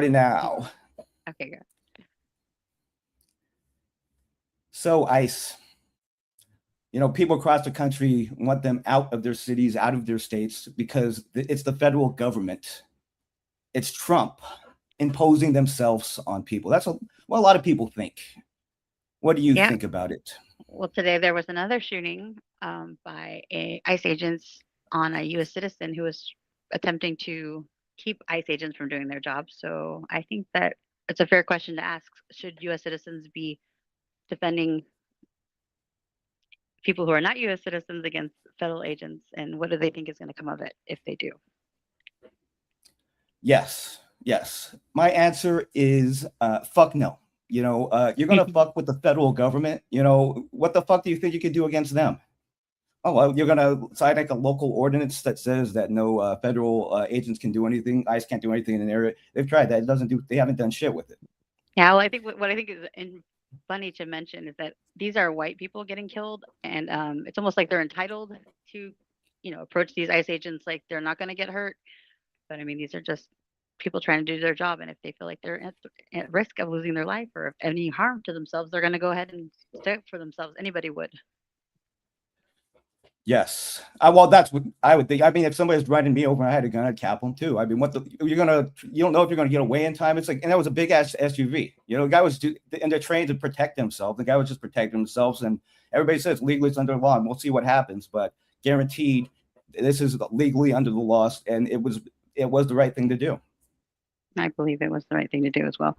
Now. Okay, good. So ICE, people across the country want them out of their cities, out of their states, because it's the federal government. It's Trump imposing themselves on people. That's what a lot of people think. What do you Yeah. think about it? Well, today there was another shooting by ICE agents on a U.S. citizen who was attempting to keep ICE agents from doing their job. So I think that it's a fair question to ask: should U.S. citizens be defending people who are not U.S. citizens against federal agents, and what do they think is going to come of it if they do? Yes, yes. My answer is fuck no. You're gonna fuck with the federal government. What the fuck do you think you could do against them? Oh well, you're gonna sign like a local ordinance that says that no federal agents can do anything. ICE can't do anything in an area. They've tried that. It doesn't do. They haven't done shit with it. Yeah, well, I think what I think is funny to mention is that these are white people getting killed, and it's almost like they're entitled to, approach these ICE agents like they're not going to get hurt. But I mean, these are just people trying to do their job, and if they feel like they're at risk of losing their life or of any harm to themselves, they're going to go ahead and stick up for themselves. Anybody would. Yes. Well, that's what I would think. I mean, if somebody's running me over, I had a gun, I'd cap them too. I mean, you don't know if you're gonna get away in time. It's like, and that was a big ass SUV. The guy and they're trained to protect themselves. The guy was just protecting themselves, and everybody says legally it's under the law, and we'll see what happens. But guaranteed, this is legally under the law, and it was the right thing to do. I believe it was the right thing to do as well.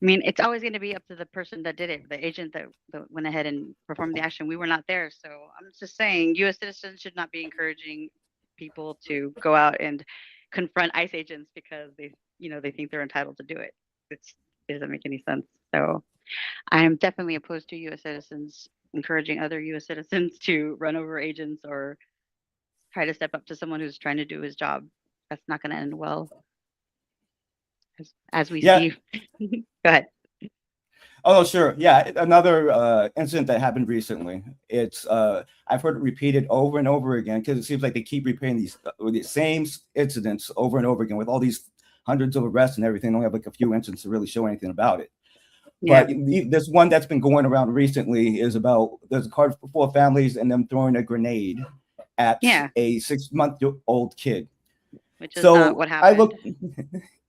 I mean, it's always going to be up to the person that did it, the agent that went ahead and performed the action. We were not there. So I'm just saying U.S. citizens should not be encouraging people to go out and confront ICE agents because they think they're entitled to do it. It doesn't make any sense. So I am definitely opposed to U.S. citizens encouraging other U.S. citizens to run over agents or try to step up to someone who's trying to do his job. That's not going to end well, as we Yeah. see. Go ahead. Oh, sure. Yeah, another incident that happened recently. It's I've heard it repeated over and over again because it seems like they keep repeating these same incidents over and over again with all these hundreds of arrests and everything. They only have like a few incidents to really show anything about it. Yeah. But this one that's been going around recently is about there's a car full of families and them throwing a grenade at Yeah. a 6-month-old kid. Which is not So what I happened. look.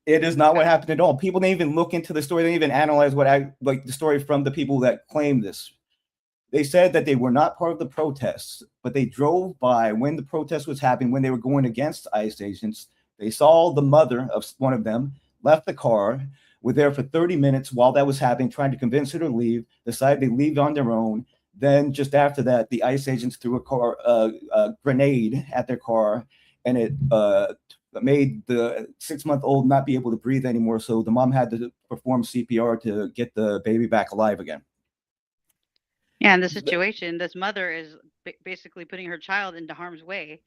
It is not Go what ahead. happened at all. People didn't even look into the story. They didn't even analyze like the story from the people that claimed this. They said that they were not part of the protests, but they drove by when the protest was happening, when they were going against ICE agents. They saw the mother of one of them, left the car, were there for 30 minutes while that was happening, trying to convince her to leave, decided they leave on their own. Then just after that, the ICE agents threw a grenade at their car, and it made the 6-month-old not be able to breathe anymore. So the mom had to perform CPR to get the baby back alive again. Yeah, in this situation, this mother is basically putting her child into harm's way.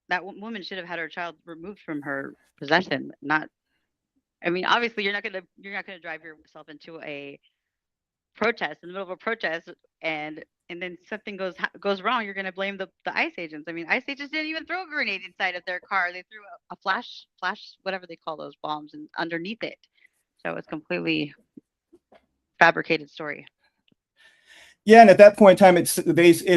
That woman should have had her child removed from her possession. Not, I mean, obviously, you're not gonna drive yourself into a protest in the middle of a protest, and then something goes wrong. You're gonna blame the ICE agents. I mean, ICE agents didn't even throw a grenade inside of their car. They threw a flash, whatever they call those bombs, and underneath it. So it's completely fabricated story. Yeah, and at that point in time, it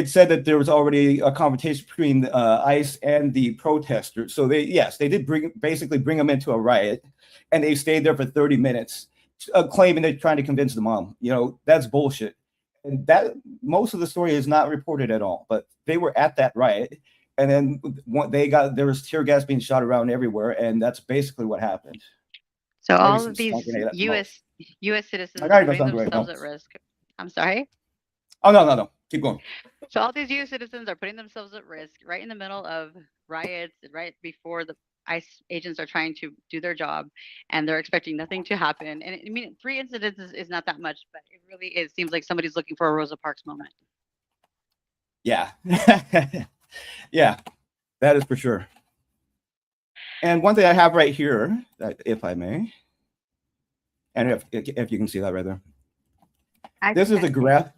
said that there was already a confrontation between ICE and the protesters. So they did basically bring them into a riot, and they stayed there for 30 minutes, claiming they're trying to convince the mom. That's bullshit. And that most of the story is not reported at all. But they were at that riot, and then there was tear gas being shot around everywhere, and that's basically what happened. So Maybe all some of stun these grenade at the most. U.S. I citizens gotta are go putting stun grenade. themselves No. at risk. I'm sorry. Oh no, no, no. Keep going. So all these U.S. citizens are putting themselves at risk right in the middle of riots, right before the ICE agents are trying to do their job, and they're expecting nothing to happen. And I mean, 3 incidents is not that much, but it seems like somebody's looking for a Rosa Parks moment. Yeah. Yeah, that is for sure. And one thing I have right here, if I may, and if you can see that right there, I this can is kind a of see it. graph.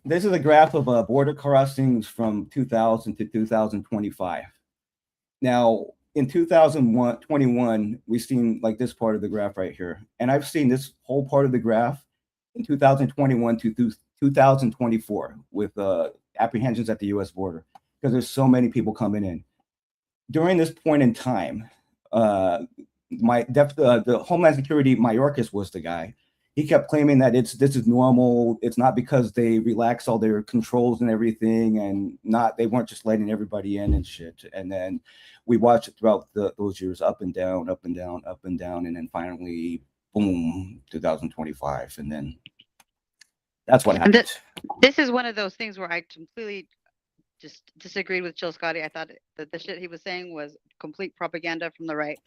This is a graph of border crossings from 2000 to 2025. Now, in 2021, we've seen like this part of the graph right here. And I've seen this whole part of the graph in 2021 to 2024 with apprehensions at the US border because there's so many people coming in. During this point in time, the Homeland Security Mayorkas was the guy. He kept claiming that this is normal. It's not because they relaxed all their controls and everything, and they weren't just letting everybody in and shit. And then we watched it throughout those years, up and down, up and down, up and down, and then finally, boom, 2025, and then that's what happened. This is one of those things where I completely just disagreed with Jill Scotty. I thought that the shit he was saying was complete propaganda from the right,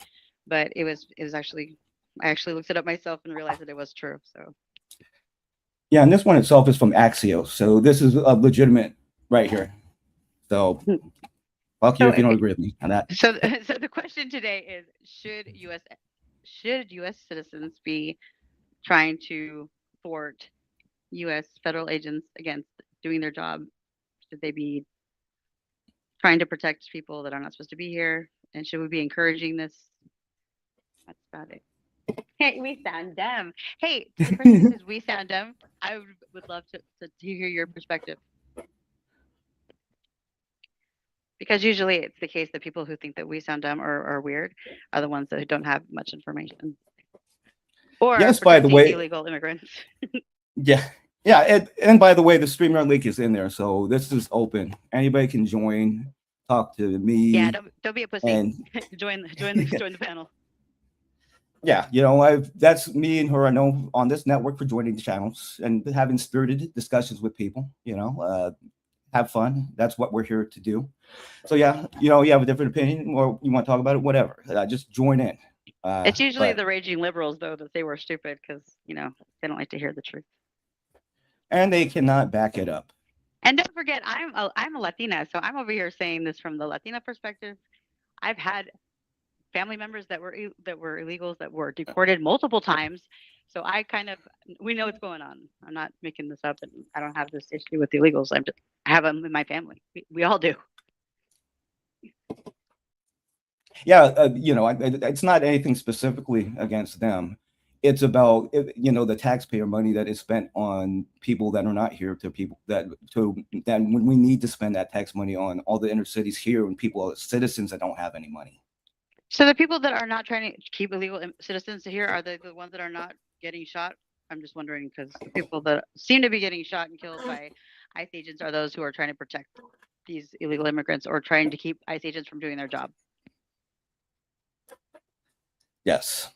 but it was actually. I actually looked it up myself and realized that it was true. So, yeah, and this one itself is from Axios, so this is a legitimate right here. So, fuck you if you don't agree with me on that. So the question today is: Should U.S. citizens be trying to thwart U.S. federal agents against doing their job? Should they be trying to protect people that are not supposed to be here? And should we be encouraging this? That's about it. Hey, we sound dumb. Hey, the person says we sound dumb. I would love to hear your perspective. Because usually it's the case that people who think that we sound dumb or are weird are the ones that don't have much information. Or yes, by the way, illegal immigrants. Yeah. And by the way, the StreamYard link is in there, so this is open. Anybody can join, talk to me. Yeah, don't be a pussy. And join the panel. Yeah, that's me and her. I know on this network for joining the channels and having spirited discussions with people. Have fun. That's what we're here to do. So yeah, you have a different opinion or you want to talk about it, whatever. Just join in. It's usually the raging liberals though that say we're stupid because they don't like to hear the truth. And they cannot back it up. And don't forget, I'm a Latina, so I'm over here saying this from the Latina perspective. I've had family members that were illegals that were deported multiple times. So we know what's going on. I'm not making this up, and I don't have this issue with the illegals. I have them in my family. We all do. Yeah, it's not anything specifically against them. It's about the taxpayer money that is spent on people that are not here, to people that when we need to spend that tax money on all the inner cities here and citizens that don't have any money. So the people that are not trying to keep illegal citizens here are the ones that are not getting shot? I'm just wondering because the people that seem to be getting shot and killed by ICE agents are those who are trying to protect these illegal immigrants or trying to keep ICE agents from doing their job. Yes.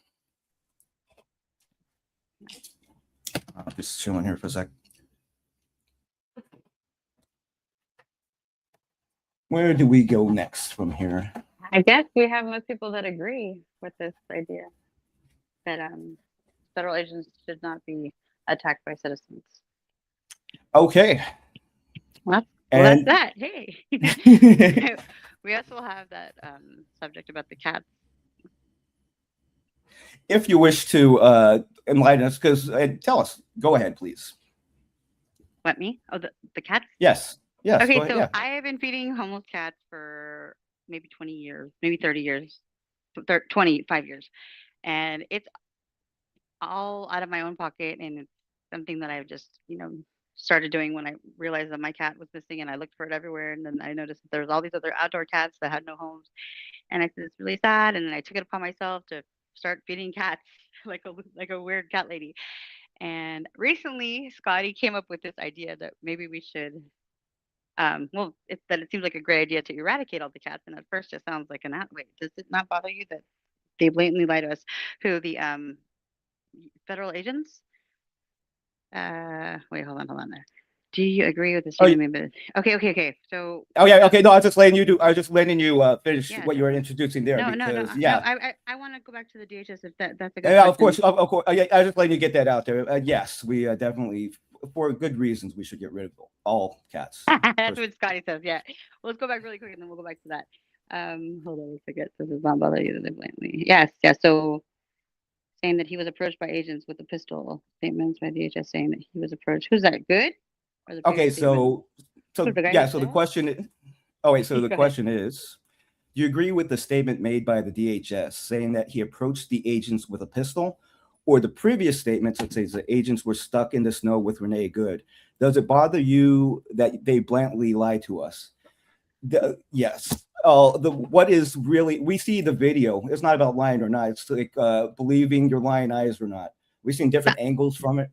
I'm just chilling here for a sec. Where do we go next from here? I guess we have most people that agree with this idea that federal agents should not be attacked by citizens. Okay. Well, that's that. Hey. We also have that subject about the cats. If you wish to enlighten us, because tell us. Go ahead, please. What, me? Oh, the cats? Yes. Okay, so yeah. I have been feeding homeless cats for maybe 20 years, maybe 30 years, 25 years. And it's all out of my own pocket. And it's something that I've just, started doing when I realized that my cat was missing and I looked for it everywhere. And then I noticed that there was all these other outdoor cats that had no homes. And I said, it's really sad. And then I took it upon myself to start feeding cats like a weird cat lady. And recently Scotty came up with this idea that maybe we should it seems like a great idea to eradicate all the cats. And at first it sounds like wait, does it not bother you that they blatantly lie to us? Who, the federal agents? Wait, hold on there. Do you agree with this? Okay. So. Oh yeah. Okay. No, I was just letting you finish what you were introducing there. No. I want to go back to the DHS if that's a good. Yeah, of course. I was just letting you get that out there. Yes, we definitely, for good reasons, we should get rid of all cats. That's what Scotty says. Yeah. Well, let's go back really quick and then we'll go back to that. Hold on, let's forget. This does not bother you that they blatantly. Yes. So saying that he was approached by agents with a pistol. Statements by DHS saying that he was approached. Who's that? Good? Okay, so the question is, the question is, Do you agree with the statement made by the DHS saying that he approached the agents with a pistol, or the previous statements that says the agents were stuck in the snow with Renee Good? Does it bother you that they blatantly lied to us? Yes. What is really, we see the video. It's not about lying or not. It's like believing your lying eyes or not. We've seen different angles from it.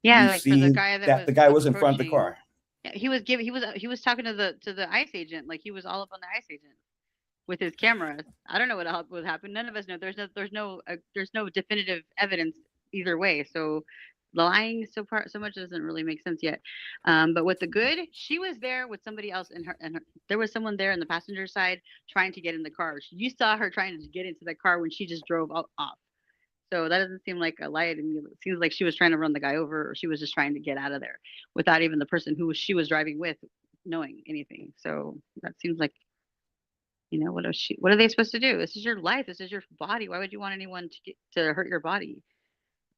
Yeah, We like for the see guy that the guy was in front of the car. Yeah, he was talking to the ICE agent, like he was all up on the ICE agent with his camera. I don't know what happened. None of us know. There's no definitive evidence either way. So lying so much doesn't really make sense yet. But with the Good, she was there with somebody else and there was someone there in the passenger side trying to get in the car. You saw her trying to get into the car when she just drove off. So that doesn't seem like a lie to me. It seems like she was trying to run the guy over, or she was just trying to get out of there without even the person who she was driving with knowing anything. So that seems like, what are they supposed to do? This is your life. This is your body. Why would you want anyone to hurt your body?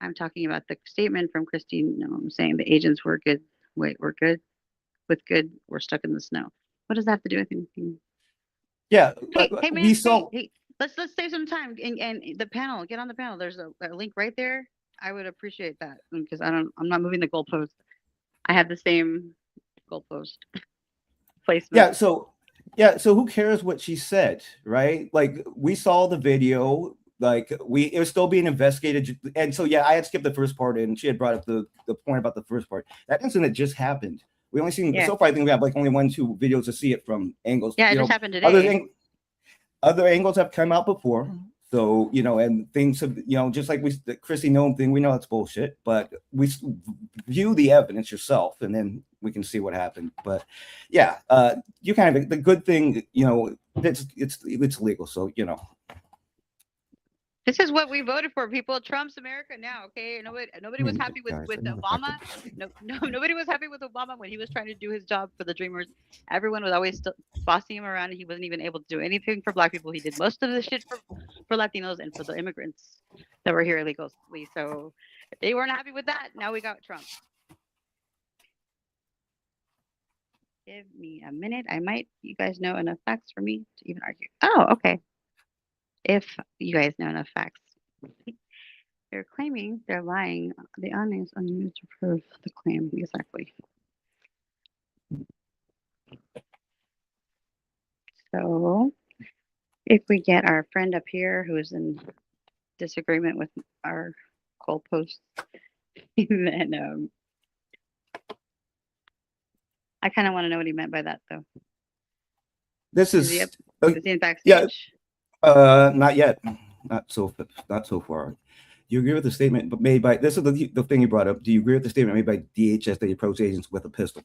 I'm talking about the statement from Christine. No, I'm saying the agents were good. Wait, we're good. With good, we're stuck in the snow. What does that have to do with anything? Yeah, Hey, man, we saw. Hey, let's save some time and the panel. Get on the panel. There's a link right there. I would appreciate that because I'm not moving the goalpost. I have the same goalpost placement. So who cares what she said, right? Like we saw the video, like it was still being investigated, and so I had skipped the first part, and she had brought up the point about the first part. That incident just happened. We only seen so far. I think we have like only 1-2 videos to see it from angles. Yeah, it just happened today. Other angles have come out before, so and things have just like the Chrissy Nome thing. We know it's bullshit, but we view the evidence yourself, and then we can see what happened. But you kind of the good thing, it's legal, so This is what we voted for, people. Trump's America now, okay? Nobody was happy with Obama. Nobody was happy with Obama when he was trying to do his job for the Dreamers. Everyone was always bossing him around. He wasn't even able to do anything for Black people. He did most of the shit for Latinos and for the immigrants that were here illegally. So if they weren't happy with that, now we got Trump. Give me a minute. You guys know enough facts for me to even argue. Oh, okay. If you guys know enough facts. They're claiming they're lying. The honest unused to prove the claim. Exactly. So if we get our friend up here who's in disagreement with our goalposts, then I kind of want to know what he meant by that, though. Is he in backstage? Not yet. Not so far. Do you agree with the statement made by, this is the thing you brought up. Do you agree with the statement made by DHS that he approached agents with a pistol?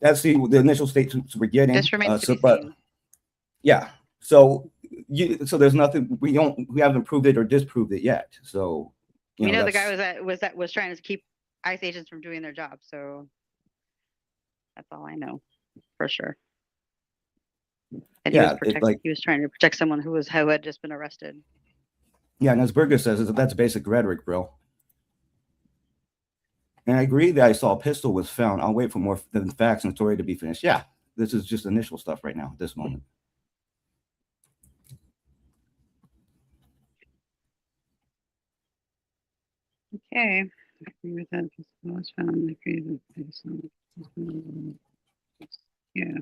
That's the initial statements we're getting. This remains to be seen. Yeah. So there's nothing, we haven't proved it or disproved it yet. So we know the guy was trying to keep ICE agents from doing their job. So that's all I know for sure. And he was trying to protect someone who had just been arrested. Yeah, and as Berger says, that's basic rhetoric, bro. And I agree that I saw a pistol was found. I'll wait for more than facts and story to be finished. Yeah, this is just initial stuff right now at this moment. Okay. I agree with that. Pistol was found. I agree with yeah.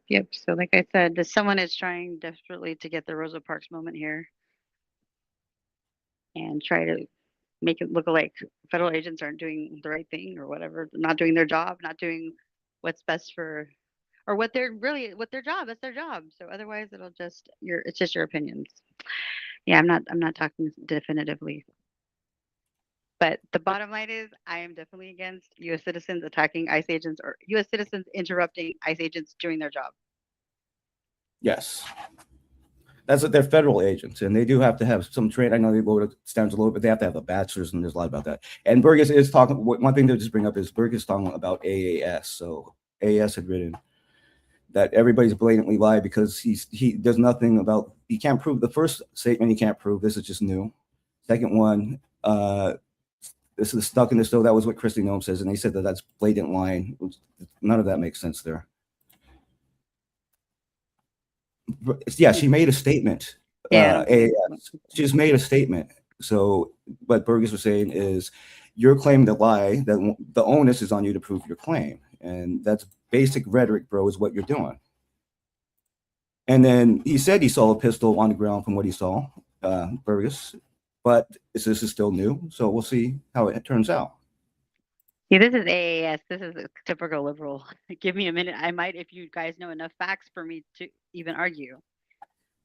Yep. So like I said, someone is trying desperately to get the Rosa Parks moment here and try to make it look like federal agents aren't doing the right thing or whatever, not doing their job, not doing what's best for, or what their job, that's their job. So otherwise it's just your opinions. Yeah, I'm not talking definitively. But the bottom line is I am definitely against U.S. citizens attacking ICE agents or U.S. citizens interrupting ICE agents doing their job. Yes. That's what they're federal agents, and they do have to have some training. I know they lower the standards a little, but they have to have a bachelor's, and there's a lot about that. And Burgess is talking. One thing to just bring up is Burgess talking about AAS. So AAS had written that everybody's blatantly lied because he does nothing about. He can't prove the first statement. He can't prove. This is just new. Second one, this is stuck in the snow. That was what Christy Nome says, and they said that's blatant lying. None of that makes sense there. Yeah, she made a statement. Yeah. She just made a statement. So what Burgess was saying is, you're claiming to lie. That the onus is on you to prove your claim, and that's basic rhetoric, bro. Is what you're doing. And then he said he saw a pistol on the ground from what he saw, Burgess. But this is still new, so we'll see how it turns out. See, this is AAS. This is a typical liberal. Give me a minute. I might, if you guys know enough facts for me to even argue.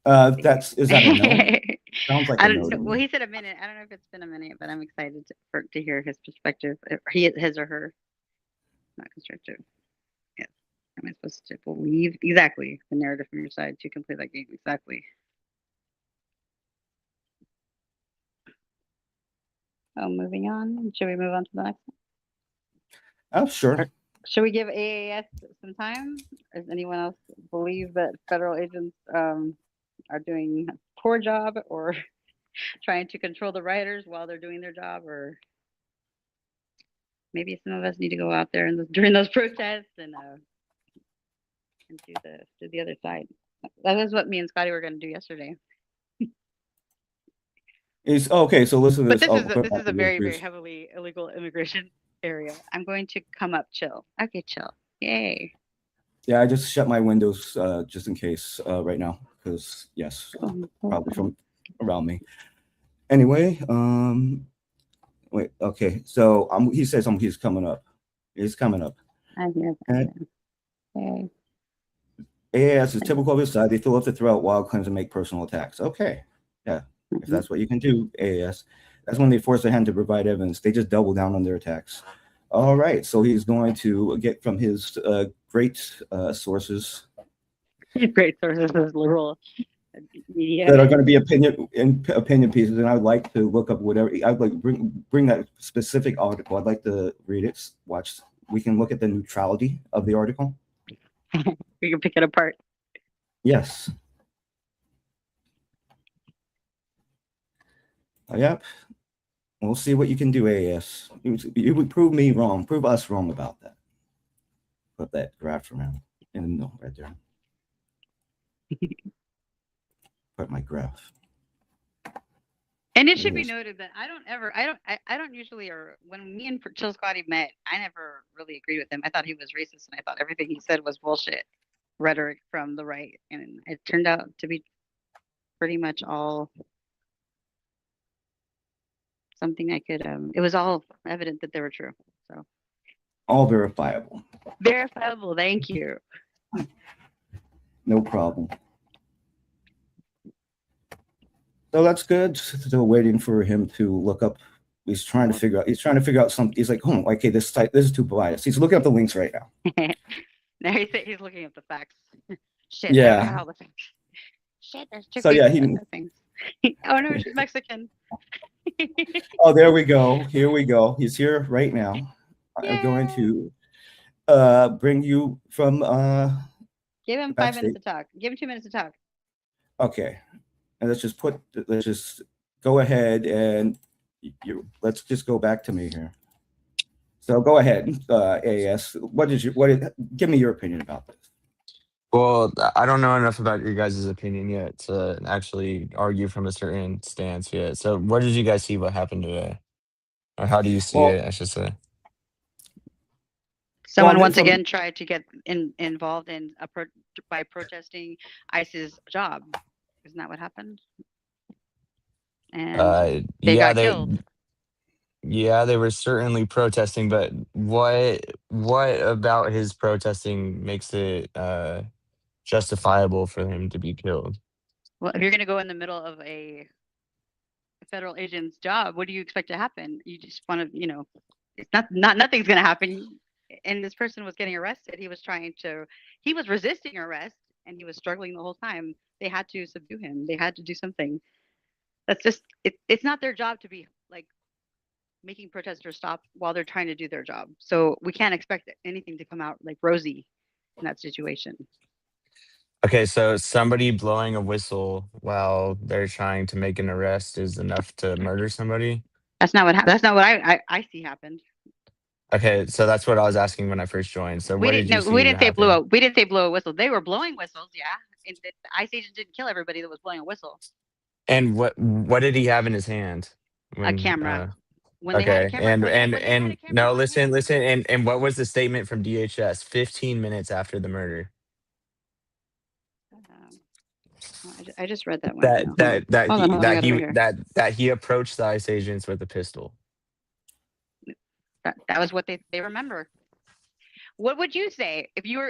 Is that a no? Sounds like I a don't no to know. Well, me. he said a minute. I don't know if it's been a minute, but I'm excited to hear his perspective. His or her, not constructive. Yes. Am I supposed to believe exactly the narrative from your side to complete that game? Exactly. Oh, moving on. Should we move on to the next one? Oh, sure. Should we give AAS some time? Does anyone else believe that federal agents are doing a poor job or trying to control the rioters while they're doing their job? Or maybe some of us need to go out there during those protests and do the other side. That was what me and Scotty were going to do yesterday. Okay. So listen to But this. this is a very, very heavily illegal immigration area. I'm going to come up chill. Okay, chill. Yay. Yeah, I just shut my windows just in case right now, because yes, probably from around me. Anyway, wait. Okay. So he says he's coming up. He's coming up. I hear that. Okay. AAS is typical of his side. They fill up the throat wild claims and make personal attacks. Okay. Yeah. If that's what you can do, AAS. That's when they force their hand to provide evidence. They just double down on their attacks. All right. So he's going to get from his great sources. Great sources of liberal media That are going to be opinion pieces, and I'd like to look up whatever. I'd like bring that specific article. I'd like to read it. Watch. We can look at the neutrality of the article. We can pick it apart. Yes. Yep. We'll see what you can do, AS. You would prove me wrong. Prove us wrong about that. Put that graph around in the middle right there. Put my graph. And it should be noted that I don't usually, or when me and Chill Scotty met, I never really agreed with him. I thought he was racist, and I thought everything he said was bullshit rhetoric from the right, and it turned out to be pretty much all something I could. It was all evident that they were true. So all verifiable. Verifiable. Thank you. No problem. So that's good. Still waiting for him to look up. He's trying to figure out something. He's like, oh, okay, this is too biased. He's looking up the links right now. Now he's looking up the facts. Shit. Yeah. All the facts. Shit. There's two so yeah, things. Oh no, she's Mexican. Oh, there we go. Here we go. He's here right now. Yay. I'm going to bring you from. Give him 5 minutes to talk. Give him 2 minutes to talk. Okay. And let's just go ahead and let's just go back to me here. So go ahead, AS. Give me your opinion about this. Well, I don't know enough about your guys' opinion yet to actually argue from a certain stance yet. So what did you guys see what happened today? Or how do you see it, I should say? Someone once again tried to get involved by protesting ICE's job. Isn't that what happened? And they got killed. Yeah, they were certainly protesting, but what about his protesting makes it justifiable for him to be killed? Well, if you're going to go in the middle of a federal agent's job, what do you expect to happen? You just want to, it's nothing's going to happen. And this person was getting arrested. He was resisting arrest, and he was struggling the whole time. They had to subdue him. They had to do something. That's just, it's not their job to be like making protesters stop while they're trying to do their job. So we can't expect anything to come out like rosy in that situation. Okay, so somebody blowing a whistle while they're trying to make an arrest is enough to murder somebody? That's not what I see happened. Okay, so that's what I was asking when I first joined. So we didn't say blow a whistle. They were blowing whistles, yeah. and the ICE agent didn't kill everybody that was blowing a whistle. And what did he have in his hand? A When camera. When they had a okay, camera and pointed, and when they had a and camera no, on listen, him. listen, and what was the statement from DHS 15 minutes after the murder? I just read that one That now. that that Hold he on, I that got it right he here. that he approached the ICE agents with a pistol. That was what they remember. What would you say if you were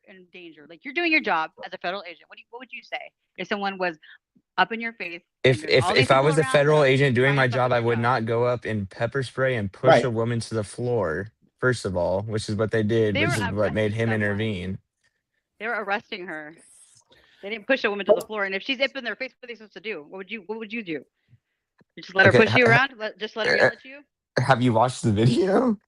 in danger? Like, you're doing your job as a federal agent. What would you say if someone was up in your face and If there's if all these if I people was a around federal agent doing trying to my fuck job, with I your would job? not go up and pepper spray and push Right. a woman to the floor. First of all, which is what they did, They which were is what made arresting him someone. intervene. They were arresting her. They didn't push a woman to the floor. And if she's up in their face, what are they supposed to do? What would you do? You just let her Okay, push you around? Just let her yell at you? have you watched the video?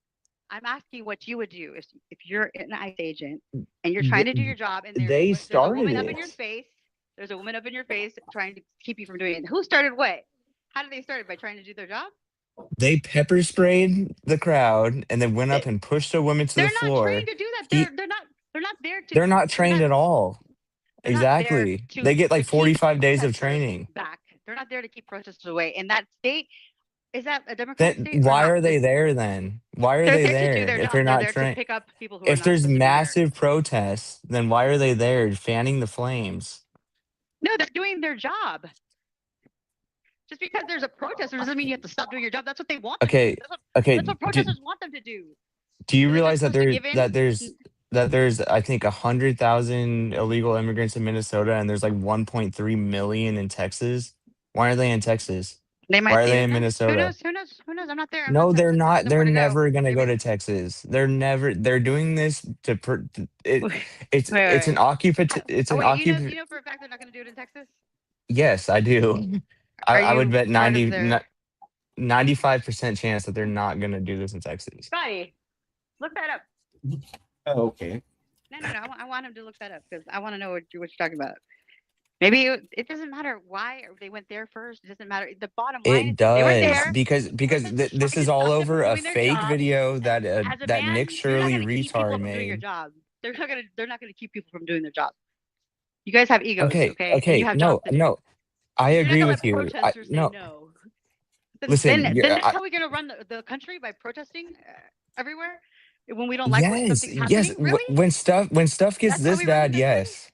I'm asking what you would do if you're an ICE agent and you're trying Th- to do your job, and They there's a started woman up in your it. face. There's a woman up in your face trying to keep you from doing it. Who started what? How did they start it? By trying to do their job? They pepper sprayed the crowd and then went up They, and pushed a woman to the they're not trained floor. to do that. He, They're not there to they're not they're trained not at all. they're not there Exactly. to They get like keep 45 days of protesters training. back. They're not there to keep protesters away. In that state, is that a Then Democratic state or why not? are they there then? Why are They're they there to do there their if they're job. They're not there to trained? pick up people who are If not there's supposed to be there. massive protests, then why are they there fanning the flames? No, they're doing their job. Just because there's a protester doesn't mean you have to stop doing your job. That's what they want them to do. Okay, okay. That's what protesters want them to do. Do you So they're realize just that supposed to give in. there's I think 100,000 illegal immigrants in Minnesota and there's like 1.3 million in Texas? Why are they in Texas? They might Why are see they it. in Who Minnesota? knows? Who knows? Who knows? I'm not there. I'm No, not they're Texas. I not. have nowhere They're to go. never gonna go Maybe. to Texas. They're never. They're doing this to. It. Wait, It's an wait. occupant. It's Oh an wait, occupant. you know for a fact they're not going to do it in Texas. Yes, I do. Are I would you bet part of 90, their 95% chance that they're not gonna do this in Texas. Scotty? Look that up. Oh, okay. No. I want him to look that up because I want to know what you're talking about. Maybe it doesn't matter why they went there first. It doesn't matter. The bottom line It is they were does there. because this Trying is to all stop them over from a doing their fake job. video that As a that man, Nick you're not Shirley going to keep people retard from doing your made. job. They're not going to keep people from doing their job. You guys have egos, okay? And you Okay, have jobs no, to do. no, I You're not agree going to with let you. protesters say No, no. listen, Then that's how we're going to run the country, by protesting everywhere when we don't like what yes, something's yes. happening. Really? When stuff gets That's how this we run the bad, country? yes.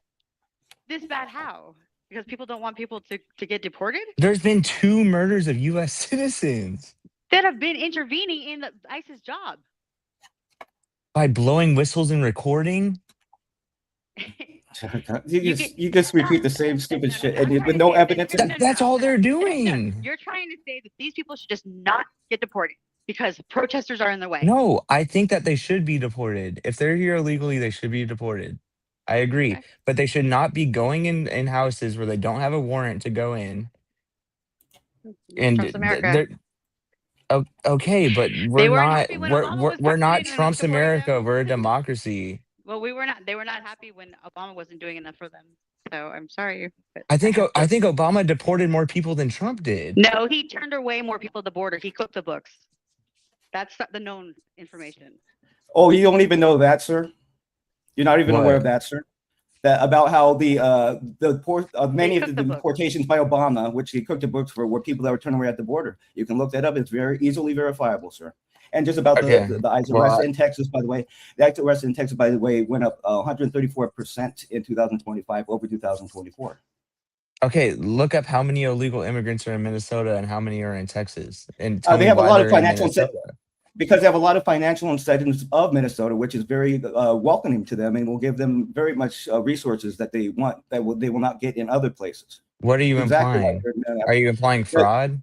This bad how? Because people don't want people to get deported? There's been 2 murders of U.S. citizens That have been intervening in the ISIS job. by blowing whistles and recording. You just repeat the same stupid shit I'm and with trying to no say that evidence. That's all they're No. doing. You're trying to say that these people should just not get deported because protesters are in the way. No, I think that they should be deported. If they're here illegally, they should be deported. I agree. Okay. But they should not be going in houses where they don't have a warrant to go in. And Trump's America. they're okay, but They weren't happy when Obama was we're not president and Trump's deporting America. them. We're a democracy. Well, we were not. They were not happy when Obama wasn't doing enough for them. So I'm sorry, but I think have to. I think Obama deported more people than Trump did. No, he turned away more people at the border. He cooked the books. That's the known information. Oh, you don't even know that, sir? You're not even aware What? of that, sir? That about how many of the cooked the books. deportations by Obama, which he cooked the books for, were people that were turned away at the border. You can look that up. It's very easily verifiable, sir. And just about Okay. the ICE Well, arrest in Texas, by the way, the ICE arrest in Texas, by the way, went up 134% in 2025 over 2024. Okay, look up how many illegal immigrants are in Minnesota and how many are in Texas, and tell They me have a why lot of they're in financial Minnesota. because they have a lot of financial incentives of Minnesota, which is very welcoming to them and will give them very much resources that they want that they will not get in other places. What are you Exactly. implying? Are you implying fraud?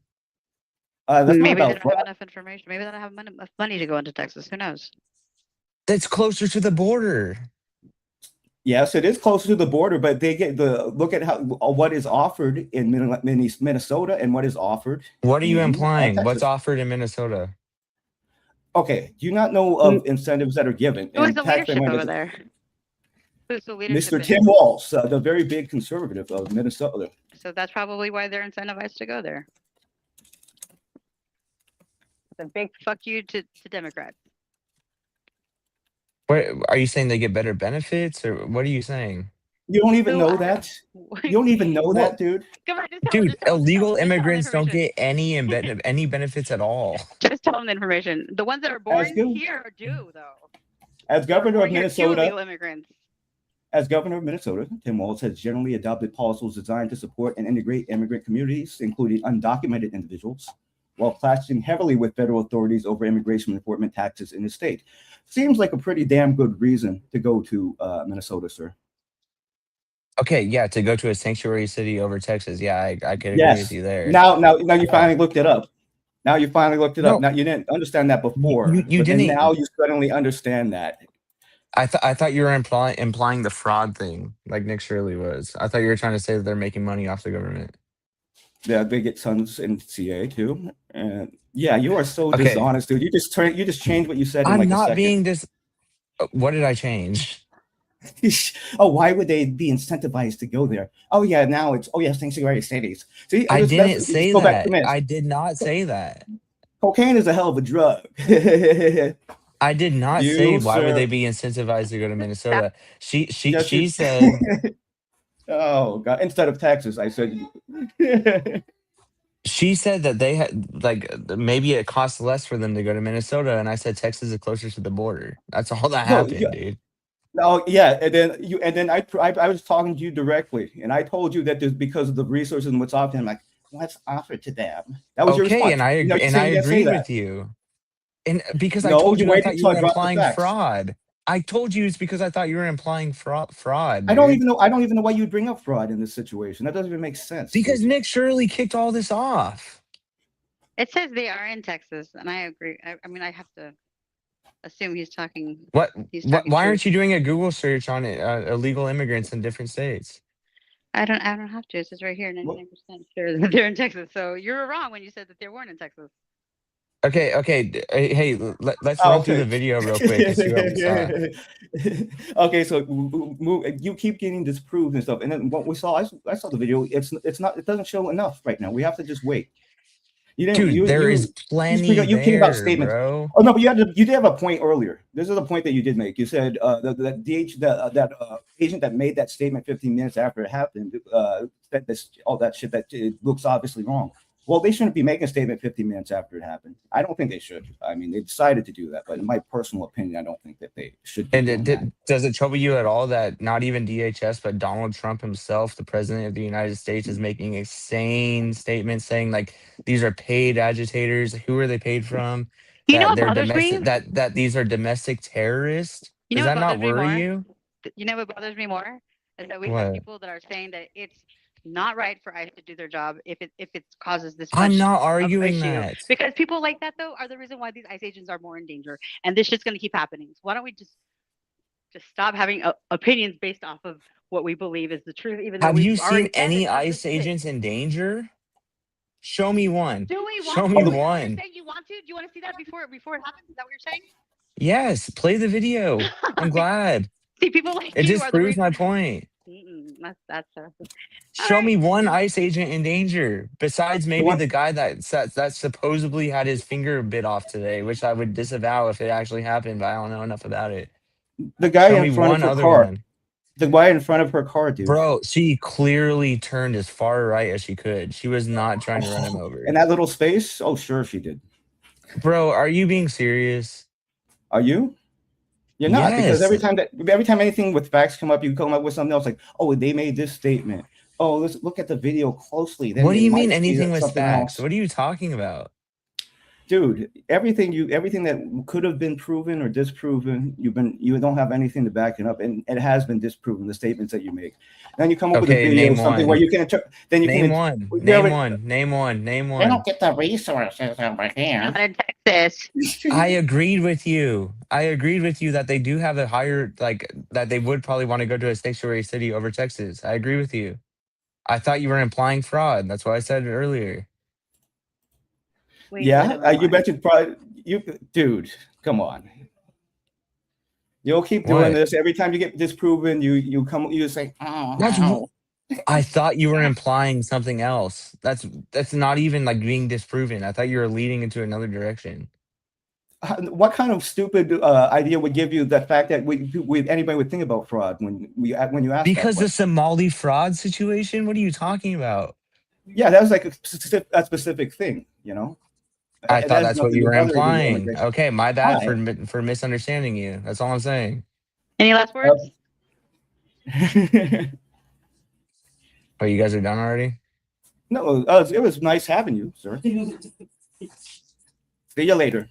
That's not Maybe they about don't fraud. have enough information. Maybe they don't have enough money to go into Texas. Who knows? That's closer to the border. Yes, it is closer to the border, but they get the look at how what is offered in Minnesota and what is offered. What are you in implying? What's Texas. offered in Minnesota? Okay, do you not know of incentives that are given? Who is And the taxpayer leadership money over there? Who's the leadership? Mr. Tim Walz, the very big conservative of Minnesota. So that's probably why they're incentivized to go there. It's a big fuck you to Democrats. What are you saying? They get better benefits, or what are you saying? You don't even Who know are- that. You don't even know Well, that, dude. Come on, Dude, illegal just tell them immigrants the don't information. get any benefits at all. Just tell them the information. The ones that are born good. here do, though. As governor Born of here to Minnesota, illegal immigrants. As governor of Minnesota, Tim Walz has generally adopted policies designed to support and integrate immigrant communities, including undocumented individuals, while clashing heavily with federal authorities over immigration enforcement taxes in the state. Seems like a pretty damn good reason to go to Minnesota, sir. Okay, yeah, to go to a sanctuary city over Texas. Yeah, I could agree with Yes. you there. Now you finally looked it up. Now you finally looked it up. No, Now you didn't understand that before, you but then didn't. now you suddenly understand that. I thought you were implying the fraud thing, like Nick Shirley was. I thought you were trying to say that they're making money off the government. Yeah, they get sons in CA too. And yeah, you are so Okay, dishonest, dude. You just changed what you said in I'm like a not second. being this. What did I change? Oh, why would they be incentivized to go there? Oh yeah, now it's sanctuary cities. See, I didn't let's say go back that. to I did not say that. cocaine is a hell of a drug. I did not say You, why would they sir, be incentivized to go to Minnesota. yes, She said oh God! Instead of Texas, I said. she said that they had like maybe it costs less for them to go to Minnesota, and I said Texas is closer to the border. That's all that No, yeah, happened, dude. no, yeah, and then I was talking to you directly, and I told you that there's because of the resources and what's offered. I'm like, what's offered to them? That was your Okay, response. and I No, agree, you and said I you didn't say agreed that. with you. And because I No, told you you I waited thought you till I were dropped the implying facts. fraud. I told you it's because I thought you were implying fraud, I don't dude. even know. I don't even know why you bring up fraud in this situation. That doesn't even make sense, Because dude. Nick Shirley kicked all this off. It says they are in Texas, and I agree. I mean, I have to assume he's talking. What? He's talking Why truth. aren't you doing a Google search on it, illegal immigrants in different states? I don't have to. It says right here, Well, 99% sure that they're in Texas. So you're wrong when you said that they weren't in Texas. Okay. Hey, let's oh, run through the okay. video real quick and see what we saw. Okay, so you keep getting disproved and stuff, and then what we saw, I saw the video. It's not. It doesn't show enough right now. We have to just wait. You didn't. Dude, there is plenty You came about there, statements. bro. Oh no, but you did have a point earlier. This is a point that you did make. You said that agent that made that statement 15 minutes after it happened said this all that shit that it looks obviously wrong. Well, they shouldn't be making a statement 15 minutes after it happened. I don't think they should. I mean, they decided to do that, but in my personal opinion, I don't think that they should be And doing that. does it trouble you at all that not even DHS, but Donald Trump himself, the president of the United States, is making a sane statement saying like these are paid agitators? Who are they paid from? You know That what they're bothers me? domestic. That these are domestic terrorists. You Does know what that not bothers me worry more? you? You know what bothers me more is that we have What? people that are saying that it's not right for ICE to do their job if it causes this I'm much not of arguing issue. that. Because people like that though are the reason why these ICE agents are more in danger, and this shit's gonna keep happening. So why don't we just stop having opinions based off of what we believe is the truth, even though Have you we've seen already said any it's not ICE the truth. agents in danger? Show me one. Do we Show want me to? Is that what you're one. saying you want to? Do you want to see that before it happens? Is that what you're saying? Yes, play the video. I'm glad. See, people like It you just are the proves reason. my point. That's all Show right. me one ICE agent in danger besides The maybe one, the guy that supposedly had his finger bit off today, which I would disavow if it actually happened, but I don't know enough about it. the guy Show in me front of one her other car, one. the guy in front of her car, dude. Bro, she clearly turned as far right as she could. She was not trying to run him over. In that little space. Oh, sure she did. Bro, are you being serious? Are you? You're not, because Yes. every time anything with facts come up, you come up with something else like, oh, they made this statement. Oh, let's look at the video closely. Then What do it you might mean be anything with something facts? else. What are you talking about? Dude, everything that could have been proven or disproven, you don't have anything to back it up, and it has been disproven. The statements that you make, and then you come up with a Okay, video, name something where one. you can then you Name can one. they Name already- one. Name one. Name They don't one. get the resources over here. Not in Texas. I agreed with you. I agreed with you that they do have a higher, like, that they would probably want to go to a sanctuary city over Texas. I agree with you. I thought you were implying fraud. That's what I said earlier. Wait, Yeah, you what? mentioned probably dude. Come on, you'll keep doing What? this every time you get disproven. You say, That's oh. I thought you were implying something else. That's not even like being disproven. I thought you were leading into another direction. what kind of stupid idea would give you the fact that anybody would think about fraud when you ask that Because the question? Somali fraud situation? What are you talking about? Yeah, that was like a specific thing, you know. I It thought has that's what nothing you to were do other illegal implying. immigration. Okay, my bad Why? for misunderstanding you. That's all I'm saying. Any last words? Oh, you guys are done already? No, it was nice having you, sir. See you later.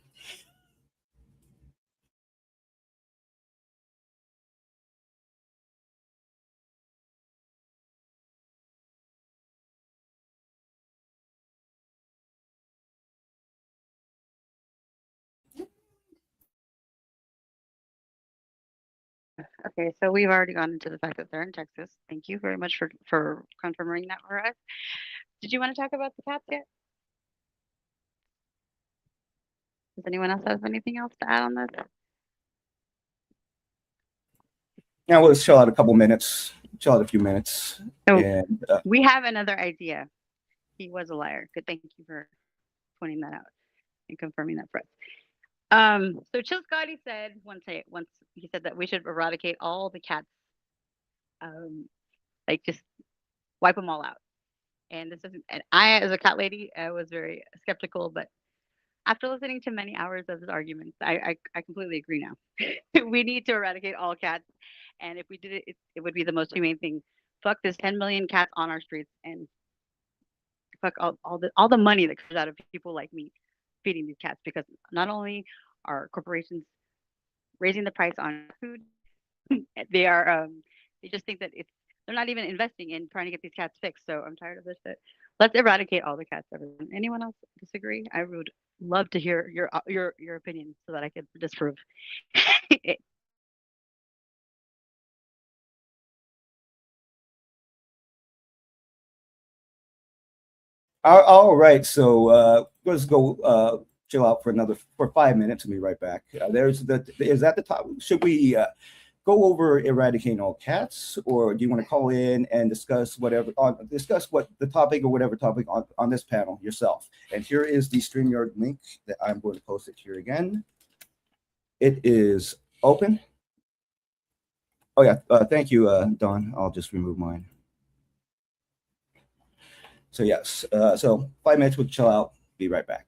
Okay, so we've already gone into the fact that they're in Texas. Thank you very much for confirming that for us. Did you want to talk about the cats yet? Does anyone else have anything else to add on this? Now let's chill out a couple minutes. Chill out a few minutes, So and we have another idea. He was a liar. Good, thank you for pointing that out and confirming that for us. So Chill Scotty said once he said that we should eradicate all the cats, like just wipe them all out. And this isn't. And I, as a cat lady, I was very skeptical, but after listening to many hours of his arguments, I completely agree now. We need to eradicate all cats, and if we did it, it would be the most humane thing. Fuck this 10 million cats on our streets, and fuck all the money that comes out of people like me feeding these cats, because not only are corporations raising the price on food, they are they just think that it's they're not even investing in trying to get these cats fixed. So I'm tired of this shit. Let's eradicate all the cats, everyone. Anyone else disagree? I would love to hear your opinion so that I could disprove. all right. So let's go chill out for 5 minutes and be right back. Is that the top? Should we go over eradicating all cats, or do you want to call in and discuss discuss what the topic or whatever topic on this panel yourself? And here is the StreamYard link that I'm going to post it here again. It is open. Oh yeah, thank you, Don. I'll just remove mine. So yes, so 5 minutes with chill out. Be right back.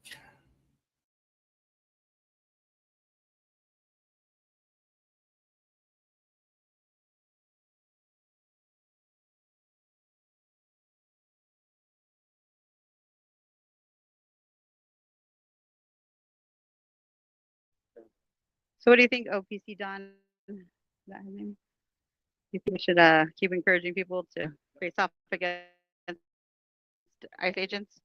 So what do you think, OPC Don? Is that his name? You think we should keep encouraging people to face off against ICE agents?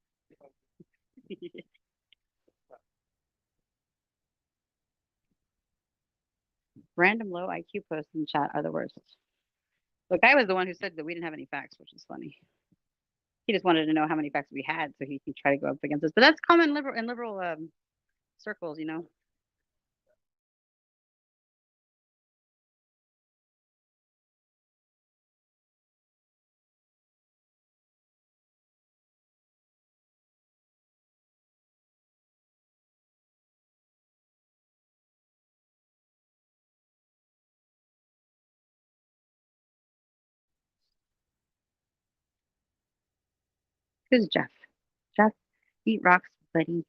Random low IQ posts in chat are the worst. The guy was the one who said that we didn't have any facts, which is funny. He just wanted to know how many facts we had so he can try to go up against us. But that's common in liberal circles, you know. Who's Jeff? Jeff, eat rocks, buddy.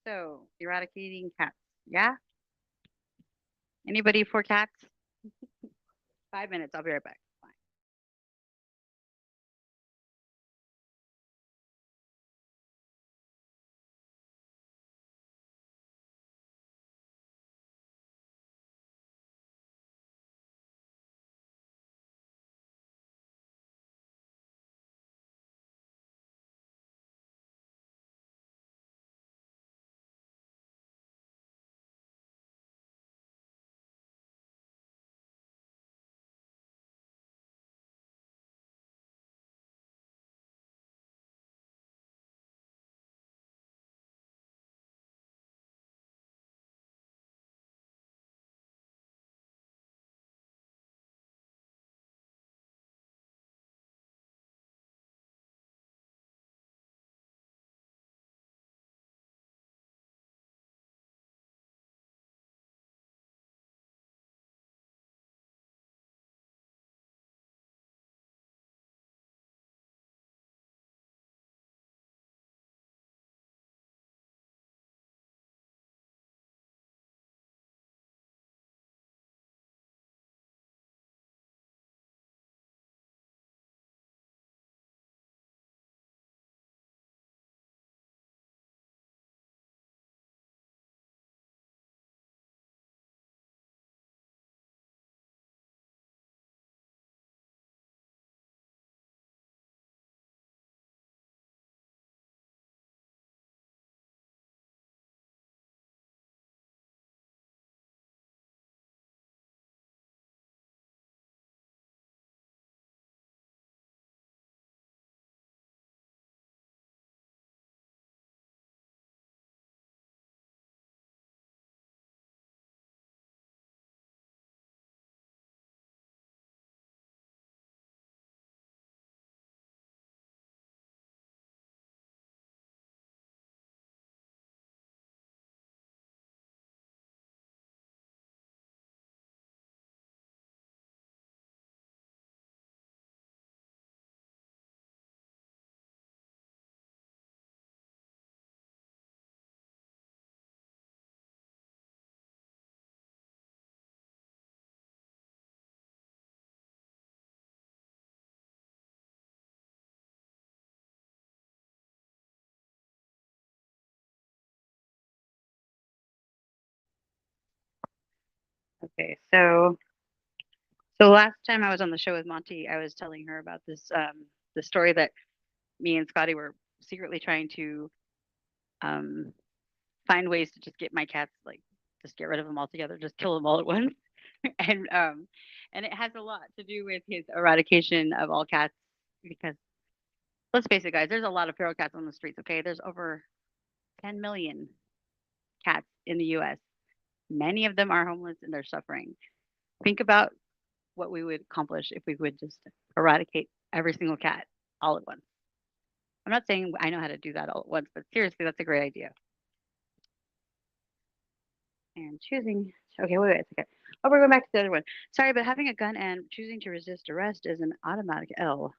So, eradicating cats. Yeah? Anybody for cats? 5 minutes. I'll be right back. Okay, so last time I was on the show with Monty, I was telling her about this the story that me and Scotty were secretly trying to um find ways to just get my cats, like, just get rid of them altogether, just kill them all at once. and and it has a lot to do with his eradication of all cats, because let's face it, guys, there's a lot of feral cats on the streets. Okay, there's over 10 million cats in the US. Many of them are homeless and they're suffering. Think about what we would accomplish if we would just eradicate every single cat all at once. I'm not saying I know how to do that all at once, but seriously, that's a great idea. And choosing, okay, wait, it's okay. Oh, we're going back to the other one. Sorry, but having a gun and choosing to resist arrest is an automatic L.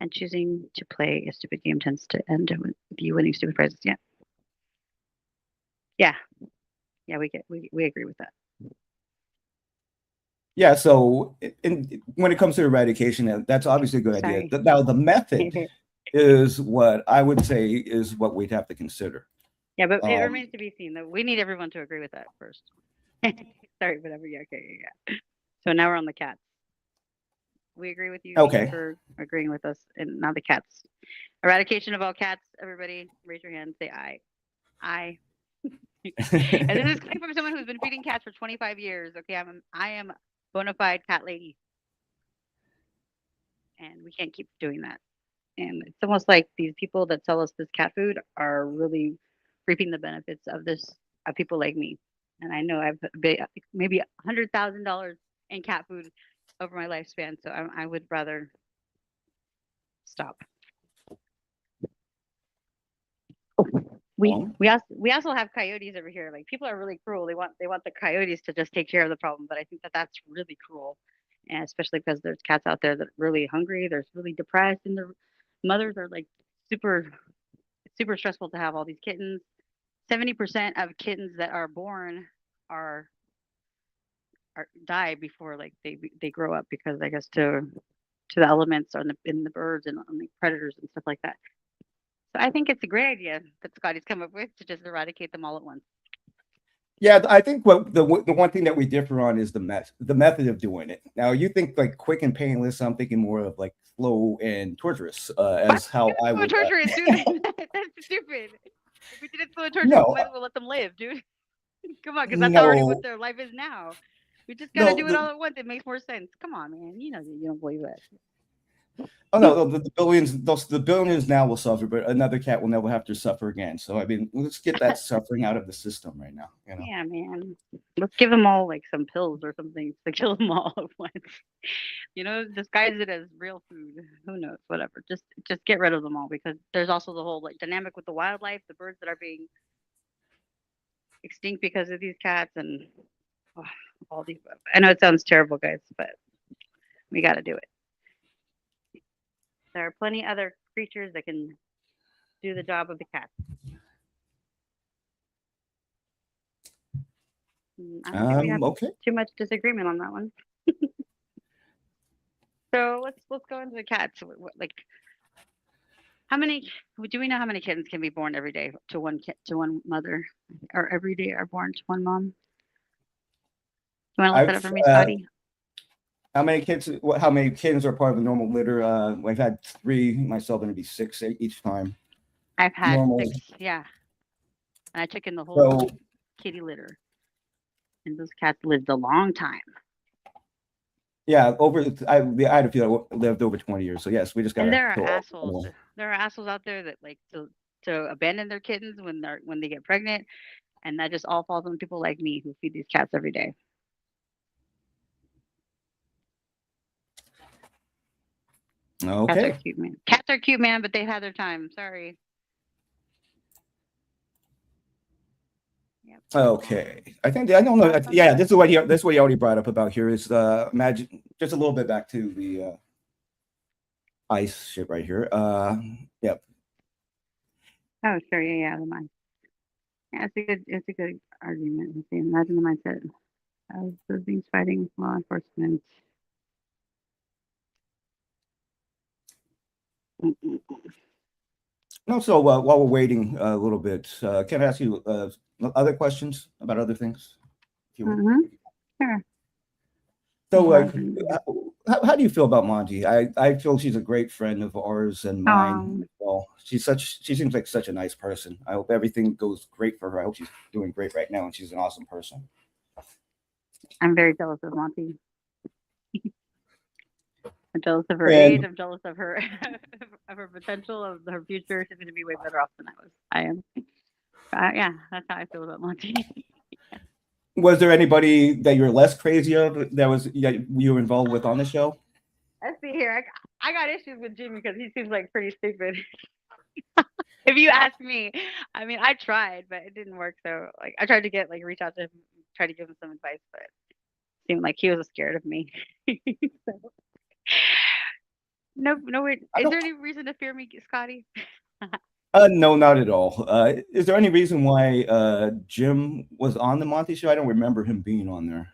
And choosing to play a stupid game tends to end with you winning stupid prizes. Yeah. Yeah. Yeah, we agree with that. Yeah, so when it comes to eradication, that's obviously a good Sorry. idea. Now, the method is what I would say is what we'd have to consider. Yeah, but it remains to be seen, though. We need everyone to agree with that first. Sorry, whatever. Yeah, okay, yeah. So now we're on the cats. We agree with you. Okay. Thank you for agreeing with us. And now the cats. Eradication of all cats. Everybody, raise your hand. Say aye. Aye. And this is coming from someone who's been feeding cats for 25 years. Okay, I am a bona fide cat lady, and we can't keep doing that. And it's almost like these people that sell us this cat food are really reaping the benefits of this, of people like me. And I know I've maybe $100,000 in cat food over my lifespan, so I would rather stop. Oh, we also have coyotes over here. Like, people are really cruel. They want the coyotes to just take care of the problem, but I think that that's really cruel, and especially because there's cats out there that are really hungry. They're really depressed, and their mothers are like super stressful to have all these kittens. 70% of kittens that are born are die before, like, they grow up, because I guess to the elements or in the birds and on the predators and stuff like that. So I think it's a great idea that Scotty's come up with, to just eradicate them all at once. Yeah, I think what the one thing that we differ on is the method of doing it. Now, you think like quick and painless. I'm thinking more of like slow and torturous, as how I would. Torturous, dude. That's stupid. If we did it slow and torturous, No, we might as well let them live, dude. Come on, because that's already what their life is now. We just gotta do it all at once. It makes more sense. Come on, man. You know you don't believe that. Oh no, the billions now will suffer, but another cat will never have to suffer again. So I mean, let's get that suffering out of the system right now. You know? Yeah, man. Let's give them all like some pills or something to kill them all at once. You know, disguise it as real food. Who knows? Whatever. Just get rid of them all, because there's also the whole like dynamic with the wildlife, the birds that are being extinct because of these cats, and all these. I know it sounds terrible, guys, but we got to do it. There are plenty other creatures that can do the job of the cat. I don't think we have too much disagreement on that one. So let's go into the cats. Like, how many? Do we know how many kittens can be born every day to one mother, or every day are born to one mom? You want to look that up for me, Scotty? How many kittens are part of the normal litter? I've had 3 myself, and it'd be 6 each time. I've had 6, yeah. And I took in the whole kitty litter. And those cats lived a long time. Yeah, I had a few that lived over 20 years. So yes, we just got. And there are assholes. There are assholes out there that like to abandon their kittens when they get pregnant, and that just all falls on people like me who feed these cats every day. Okay. Cats are cute, man. Cats are cute, man, but they've had their time. Sorry. Yep. Okay. I don't know. Yeah, this is what he already brought up about here is imagine just a little bit back to the ice shit right here. Yep. Oh, sure. Yeah, the mind. Yeah, it's a good argument. Let's see. Imagine the mindset of those beings fighting with law enforcement. No, so while we're waiting a little bit, can I ask you other questions about other things? Sure. So, like, Mhm. how do you feel about Monty? I feel she's a great friend of ours and mine as well. She seems like such a nice person. I hope everything goes great for her. I hope she's doing great right now, and she's an awesome person. I'm very jealous of Monty. I'm jealous of her age. And I'm jealous of her of her potential, of her future. She's going to be way better off than I am. Yeah, that's how I feel about Monty. was there anybody that you're less crazy of that you were involved with on the show? Let's see here. I got issues with Jimmy because he seems like pretty stupid. If you ask me, I mean, I tried, but it didn't work. So, like, I tried to reach out to him, try to give him some advice, but it seemed like he was scared of me. So, no, no. Wait. I Is don't. there any reason to fear me, Scotty? No, not at all. Is there any reason why Jim was on the Monty show? I don't remember him being on there.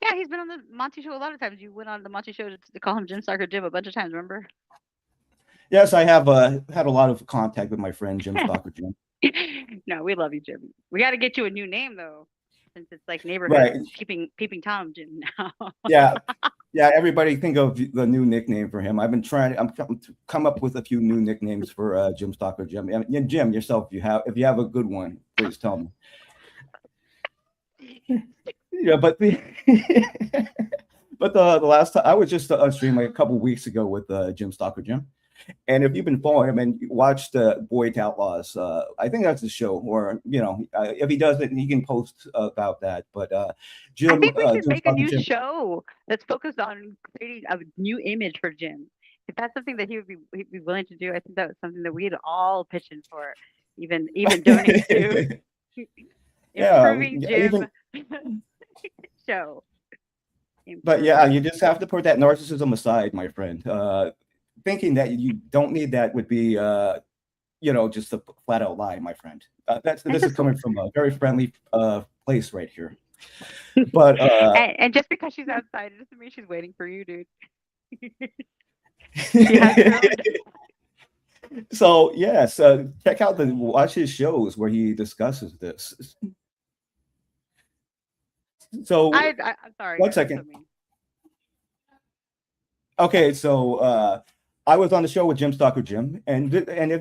Yeah, he's been on the Monty show a lot of times. You went on the Monty show to call him Jim Stalker Jim a bunch of times. Remember? Yes, I have had a lot of contact with my friend Jim Stalker Jim. No, we love you, Jim. We got to get you a new name though, since it's like neighborhood Right. peeping Tom Jim now. Yeah. Yeah, everybody think of the new nickname for him. I've been trying to come up with a few new nicknames for Jim Stalker Jim. And Jim yourself, if you have a good one, please tell me. Yeah, but the last time I was just on stream like a couple weeks ago with Jim Stalker Jim. And if you've been following him and watched Boy to Outlaws, I think that's the show. Or if he does it, he can post about that. But Jim, I think we should Jim make a Stalker new Jim, show that's focused on creating a new image for Jim. If that's something that he'd be willing to do, I think that was something that we'd all pitch in for, even donate to. yeah, Improving Jim show. But yeah, you just have to put that narcissism aside, my friend. Thinking that you don't need that would be, just a flat out lie, my friend. This is coming from a very friendly place right here. But and just because she's outside, it doesn't mean she's waiting for you, dude. So yes, check out watch his shows where he discusses this. So I'm sorry. 1 second. Okay, so I was on the show with Jim Stalker Jim, and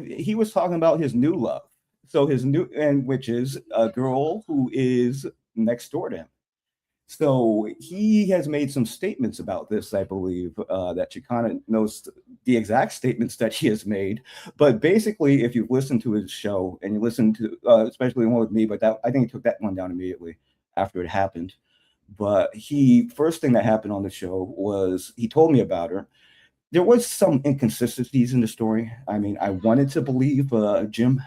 he was talking about his new love. So which is a girl who is next door to him. So he has made some statements about this, I believe, that Xicana knows the exact statements that he has made. But basically, if you've listened to his show and you listen to, especially the one with me, but I think he took that one down immediately after it happened. But first thing that happened on the show was he told me about her. There was some inconsistencies in the story. I mean, I wanted to believe Jim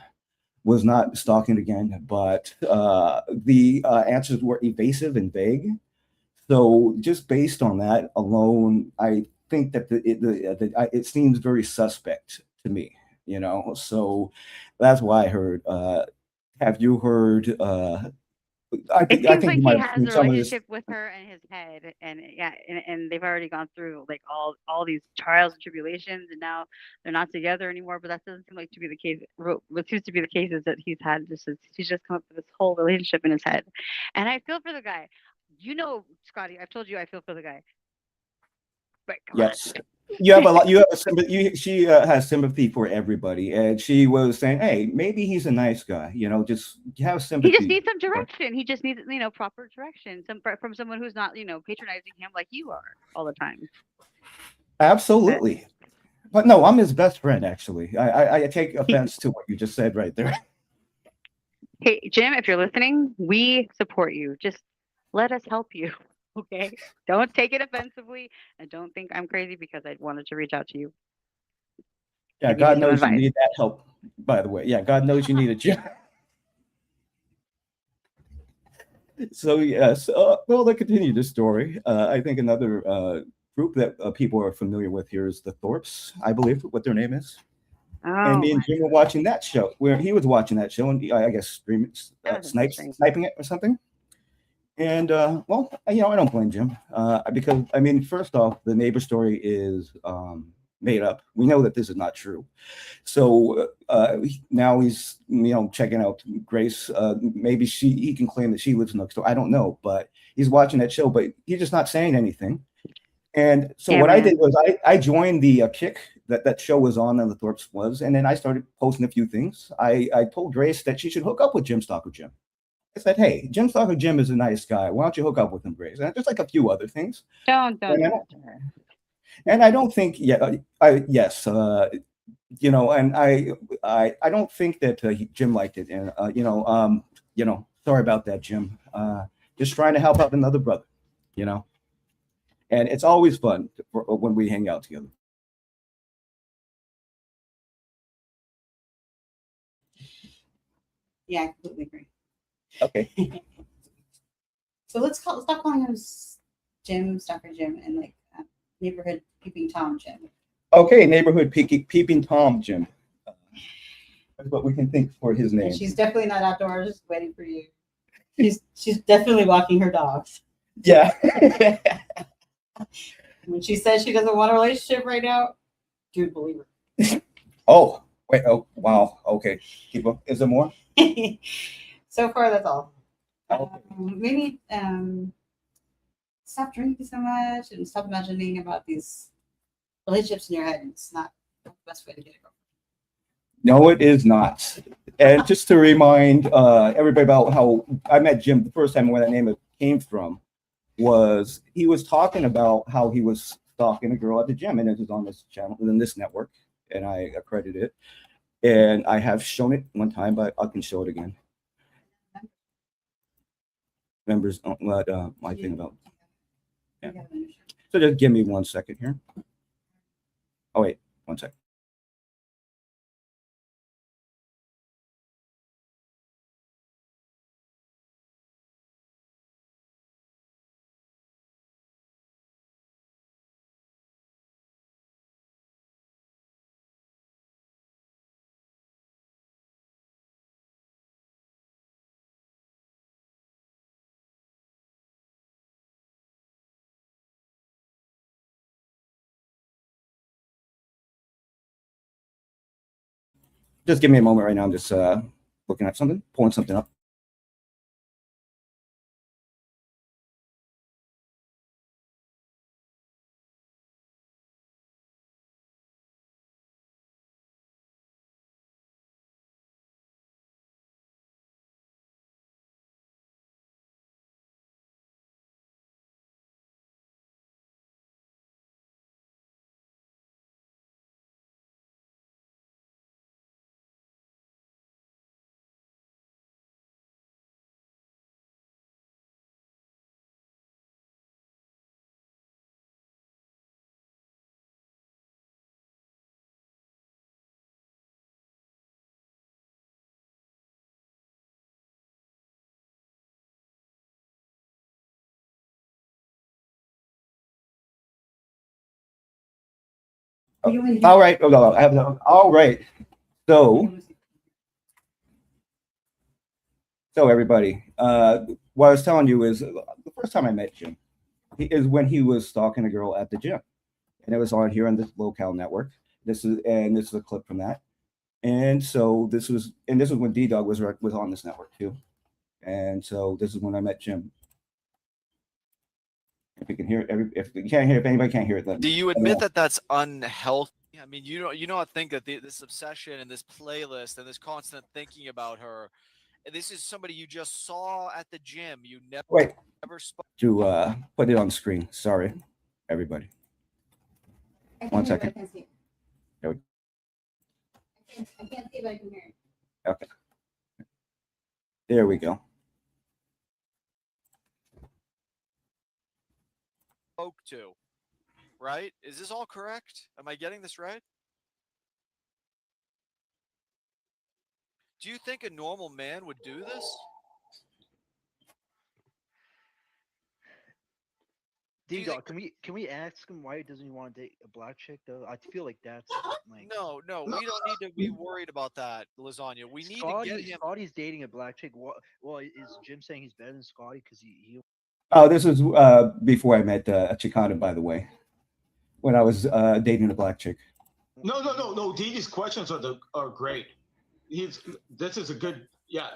was not stalking again, but the answers were evasive and vague. So just based on that alone, I think that it seems very suspect to me. So that's why I heard. Have you heard? It I seems think like you he might have has seen a some of this. relationship with her in his head, and yeah, and they've already gone through like all these trials and tribulations, and now they're not together anymore. But that doesn't seem like to be the case. What seems to be the case is that he's just come up with this whole relationship in his head, and I feel for the guy. Scotty, I've told you I feel for the guy. But come on. Yes. You have a lot. You have sympathy. She has sympathy for everybody, and she was saying, "Hey, maybe he's a nice guy. Just have sympathy." He just needs some direction. He just needs, proper direction, from someone who's not, patronizing him like you are all the time. Absolutely. But no, I'm his best friend. Actually, I take offense to what you just said right there. Hey, Jim, if you're listening, we support you. Just let us help you. Okay, don't take it offensively, and don't think I'm crazy because I wanted to reach out to you. Yeah, God knows you need that help. By the way, yeah, God knows you need a job. So yes, well, to continue the story, I think another group that people are familiar with here is the Thorpes, I believe, what their name is. And me and Jim were watching that show, where he was watching that show, and I guess sniping it or something. And well, I don't blame Jim because first off, the neighbor story is made up. We know that this is not true. So now he's checking out Grace. Maybe he can claim that she lives next door. I don't know, but he's watching that show, but he's just not saying anything. And so what I did was I joined the kick that show was on, and the Thorpes was, and then I started posting a few things. I told Grace that she should hook up with Jim Stalker Jim. I said, hey, Jim Stalker Jim is a nice guy. Why don't you hook up with him, Grace? And just like a few other things. Don't. And I don't think, and I don't think that Jim liked it. And sorry about that, Jim. Just trying to help out another brother, And it's always fun when we hang out together. Yeah, I completely agree. Okay. So let's stop calling him Jim, Stalker Jim, and like neighborhood peeping Tom Jim. Okay, neighborhood peeping Tom Jim. That's what we can think for his name. And she's definitely not outdoors waiting for you. She's definitely walking her dogs. Yeah. When she says she doesn't want a relationship right now, dude, believe her. Oh, wait. Oh, wow. Okay. Keep up. Is there more? So far, that's all. Okay. Maybe stop drinking so much and stop imagining about these relationships in your head. It's not the best way to get it going. No, it is not. And just to remind everybody about how I met Jim the first time, where that name came from, was he was talking about how he was stalking a girl at the gym, and it was on this channel, in this network, and I accredit it. And I have shown it one time, but I can show it again. Members, what my thing about. Yeah. So just give me 1 second here. Oh wait, 1 second. Just give me a moment right now. I'm just looking at something, pulling something up. All right. Oh, no, I have the, all right. So everybody, what I was telling you is the first time I met Jim is when he was stalking a girl at the gym, and it was on here on this local network. This is a clip from that. And so this was when D-Dog was on this network too. And so this is when I met Jim. If you can hear it, if anybody can't hear it, then do you admit that that's unhealthy? I mean, you don't think that this obsession and this playlist and this constant thinking about her, and this is somebody you just saw at the gym. You never spoke to put it on screen. Sorry, everybody. 1 second. I can't see if I can hear it. Okay. There we go. to, right? Is this all correct? Am I getting this right? Do you think a normal man would do this? D-Dog, can we ask him why doesn't he want to date a black chick though? I feel like that's like No, we don't need to be worried about that, Lasagna. We need to get him. Scotty's dating a black chick. Well, is Jim saying he's better than Scotty because he? Oh, this was before I met Xicana, by the way, when I was dating a black chick. No. Didi's questions are great. This is a good. Yeah,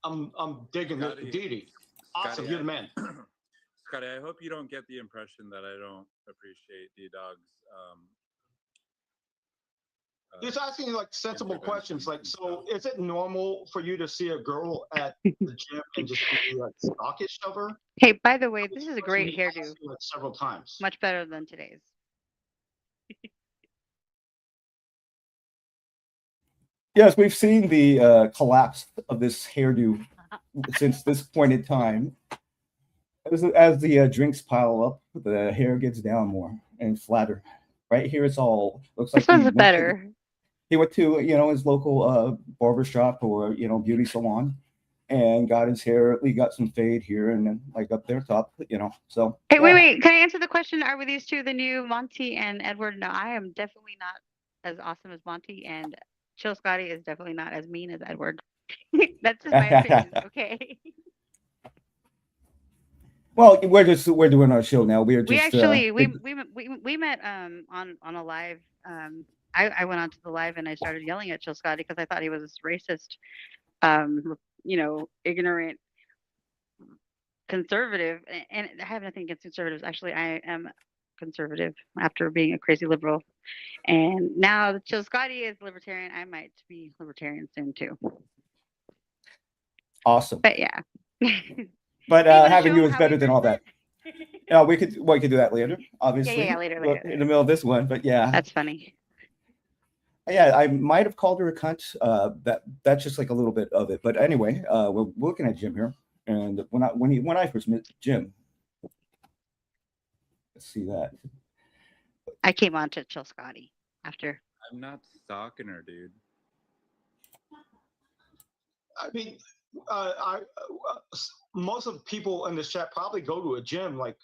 I'm digging it. Scotty, Didi. Awesome, Scotty, you're the man. Scotty, I hope you don't get the impression that I don't appreciate D-Dog's He's asking like sensible intervention questions. Like, and so stuff. is it normal for you to see a girl at the gym and just be like stockish of her? Hey, by the way, this is a great He asked hairdo. you, like, several times. Much better than today's. Yes, we've seen the collapse of this hairdo since this point in time. As the drinks pile up, the hair gets down more and flatter. Right here, it's all looks This like one's better. he went to his local barber shop or beauty salon and got his hair. He got some fade here and then like up there top. So Hey, yeah. wait. Can I answer the question? Are we these two the new Monty and Edward? No, I am definitely not as awesome as Monty, and Chill Scotty is definitely not as mean as Edward. That's just my opinion. Okay. Well, we're doing our show now. We actually we met on a live. I went onto the live and I started yelling at Chill Scotty because I thought he was racist, ignorant conservative, and I have nothing against conservatives. Actually, I am conservative after being a crazy liberal, and now that Chill Scotty is libertarian, I might be libertarian soon too. Awesome. But yeah. But wanna having show you is how better we than all first that. We could do that later, obviously. Yeah, later. In the middle of this one, but yeah. That's funny. Yeah, I might have called her a cunt. That's just like a little bit of it. But anyway, we're looking at Jim here, and when I first met Jim, let's see that. I came on to Chill Scotty after. I'm not stalking her, dude. I mean, most of the people in the chat probably go to a gym. Like,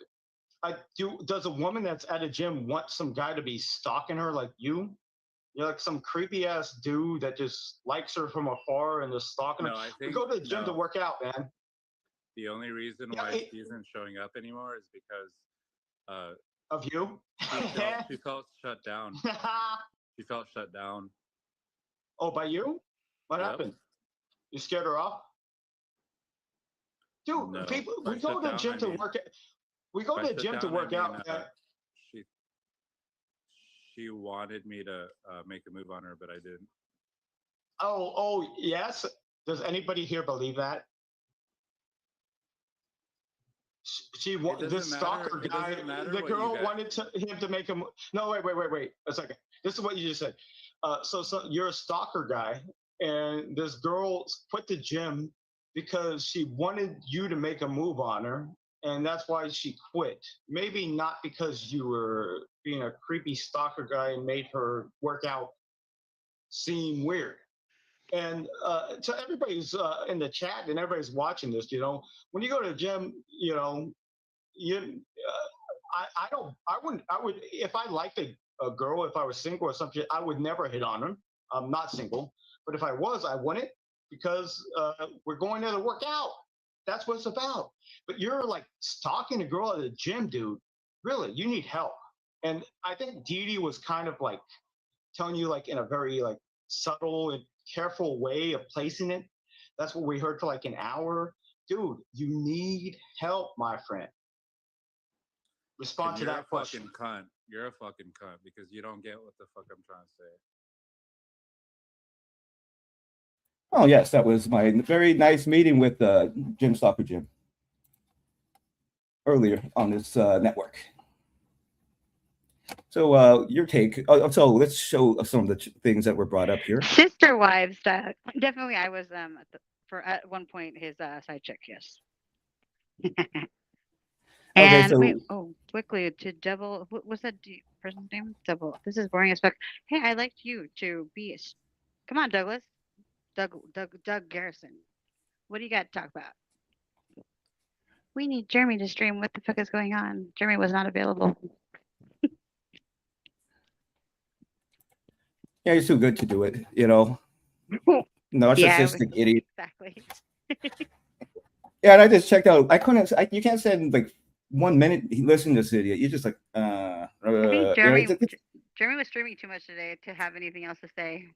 does a woman that's at a gym want some guy to be stalking her like you? You're like some creepy ass dude that just likes her from afar and just stalking her. You go to the gym to work out, man. The only reason why she isn't showing up anymore is because of you. She felt shut down. She felt shut down. Oh, by you? What happened? You scared her off? Dude, No, people, we go to the gym to work out. We go to the gym to work out. She wanted me to make a move on her, but I didn't. Oh, yes. Does anybody here believe that? This stalker guy, the girl wanted him to make him. No, wait a second. This is what you just said. So you're a stalker guy, and this girl quit the gym because she wanted you to make a move on her, and that's why she quit. Maybe not because you were being a creepy stalker guy and made her work out seem weird. And to everybody's in the chat and everybody's watching this, when you go to the gym, I would, if I liked a girl, if I was single or something, I would never hit on her. I'm not single, but if I was, I wouldn't, because we're going there to work out. That's what it's about. But you're like stalking a girl at the gym, dude. Really, you need help. And I think Didi was kind of like telling you like in a very like subtle and careful way of placing it. That's what we heard for like an hour. Dude, you need help, my friend. Respond to that question. You're a fucking cunt because you don't get what the fuck I'm trying to say. Oh yes, that was my very nice meeting with Jim Stalker Jim earlier on this network. So your take. So let's show some of the things that were brought up here. Sister wives. Definitely, I was at one point his side chick. Yes. And okay, quickly to double. What was that person's name? Double. This is boring as fuck. Hey, I liked you to be. Come on, Douglas. Doug Garrison. What do you got to talk about? We need Jeremy to stream. What the fuck is going on? Jeremy was not available. Yeah, he's too good to do it, narcissistic idiot. Exactly. Yeah, and I just checked out. I couldn't. You can't send like 1 minute. Listen to this idiot. You're just like. I think Jeremy was streaming too much today to have anything else to say.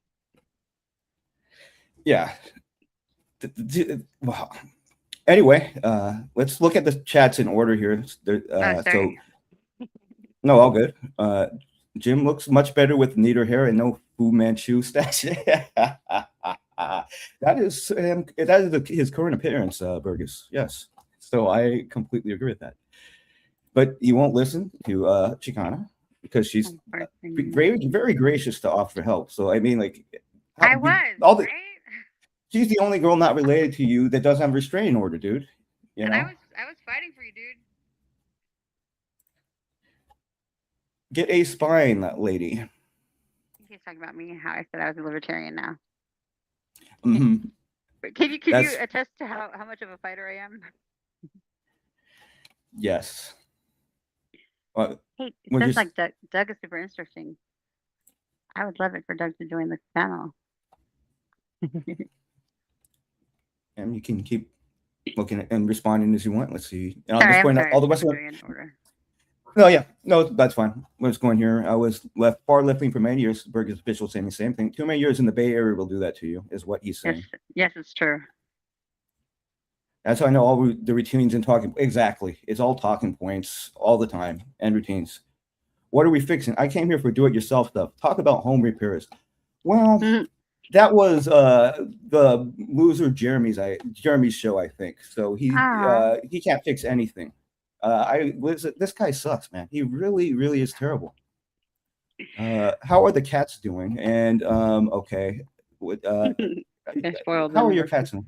Yeah. Wow. Anyway, let's look at the chats in order here. Sorry. No, all good. Jim looks much better with neater hair and no Fu Manchu stash. That is his current appearance, Burgess. Yes. So I completely agree with that. But you won't listen to Xicana because she's very, very gracious to offer help. So I mean, like, right? She's the only girl not related to you that doesn't have a restraining order, dude. You know? I was fighting for you, dude. Get a spine, lady. He's talking about me, how I said I was a libertarian now. Mm-hmm. Can you attest to how much of a fighter I am? Yes. Hey, it sounds like Doug is super interesting. I would love it for Doug to join the panel. And you can keep looking at and responding as you want. Let's see. And Sorry, I'll just point out all the rest of it. No, that's fine. We're just going here. I was far left-wing for many years. Burgess official saying the same thing. Too many years in the Bay Area will do that to you, is what he's saying. Yes, it's true. That's how I know all the routines and talking. Exactly. It's all talking points all the time and routines. What are we fixing? I came here for do-it-yourself stuff. Talk about home repairs. Well, that was the loser Jeremy's show, I think. So he can't fix anything. This guy sucks, man. He really, really is terrible. How are the cats doing? And okay, how are your cats doing?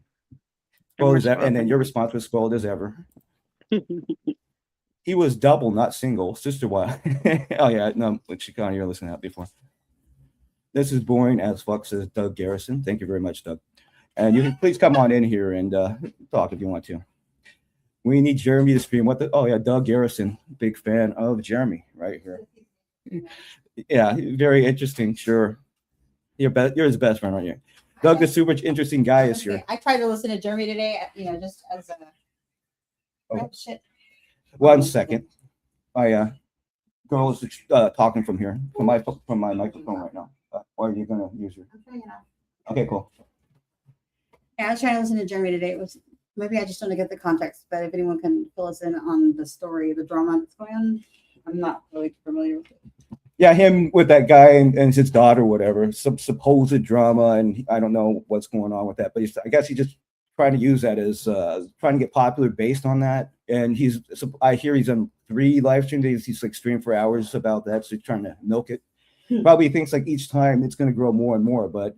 Spoiled as ever, and then your response was spoiled as ever. He was double, not single. Sister wild. Oh yeah, no, Xicana, you're listening to that before. This is boring as fuck, says Doug Garrison. Thank you very much, Doug. And you can please come on in here and talk if you want to. We need Jeremy to stream. Doug Garrison, big fan of Jeremy right here. Yeah, very interesting. Sure, you're his best friend right here. Doug, the super interesting guy, is here. I tried to listen to Jeremy today, just as a shit. 1 second. My girl is talking from here, from my microphone right now. Or are you gonna use your? Okay, cool. Yeah, I was trying to listen to Jeremy today. Maybe I just don't get the context, but if anyone can fill us in on the story, the drama that's going on, I'm not really familiar with it. Yeah, him with that guy and his daughter, whatever, some supposed drama, and I don't know what's going on with that, but I guess he's just trying to use that as trying to get popular based on that. And I hear he's on 3 live stream days. He's like streaming for hours about that, so he's trying to milk it. Probably thinks like each time it's going to grow more and more, but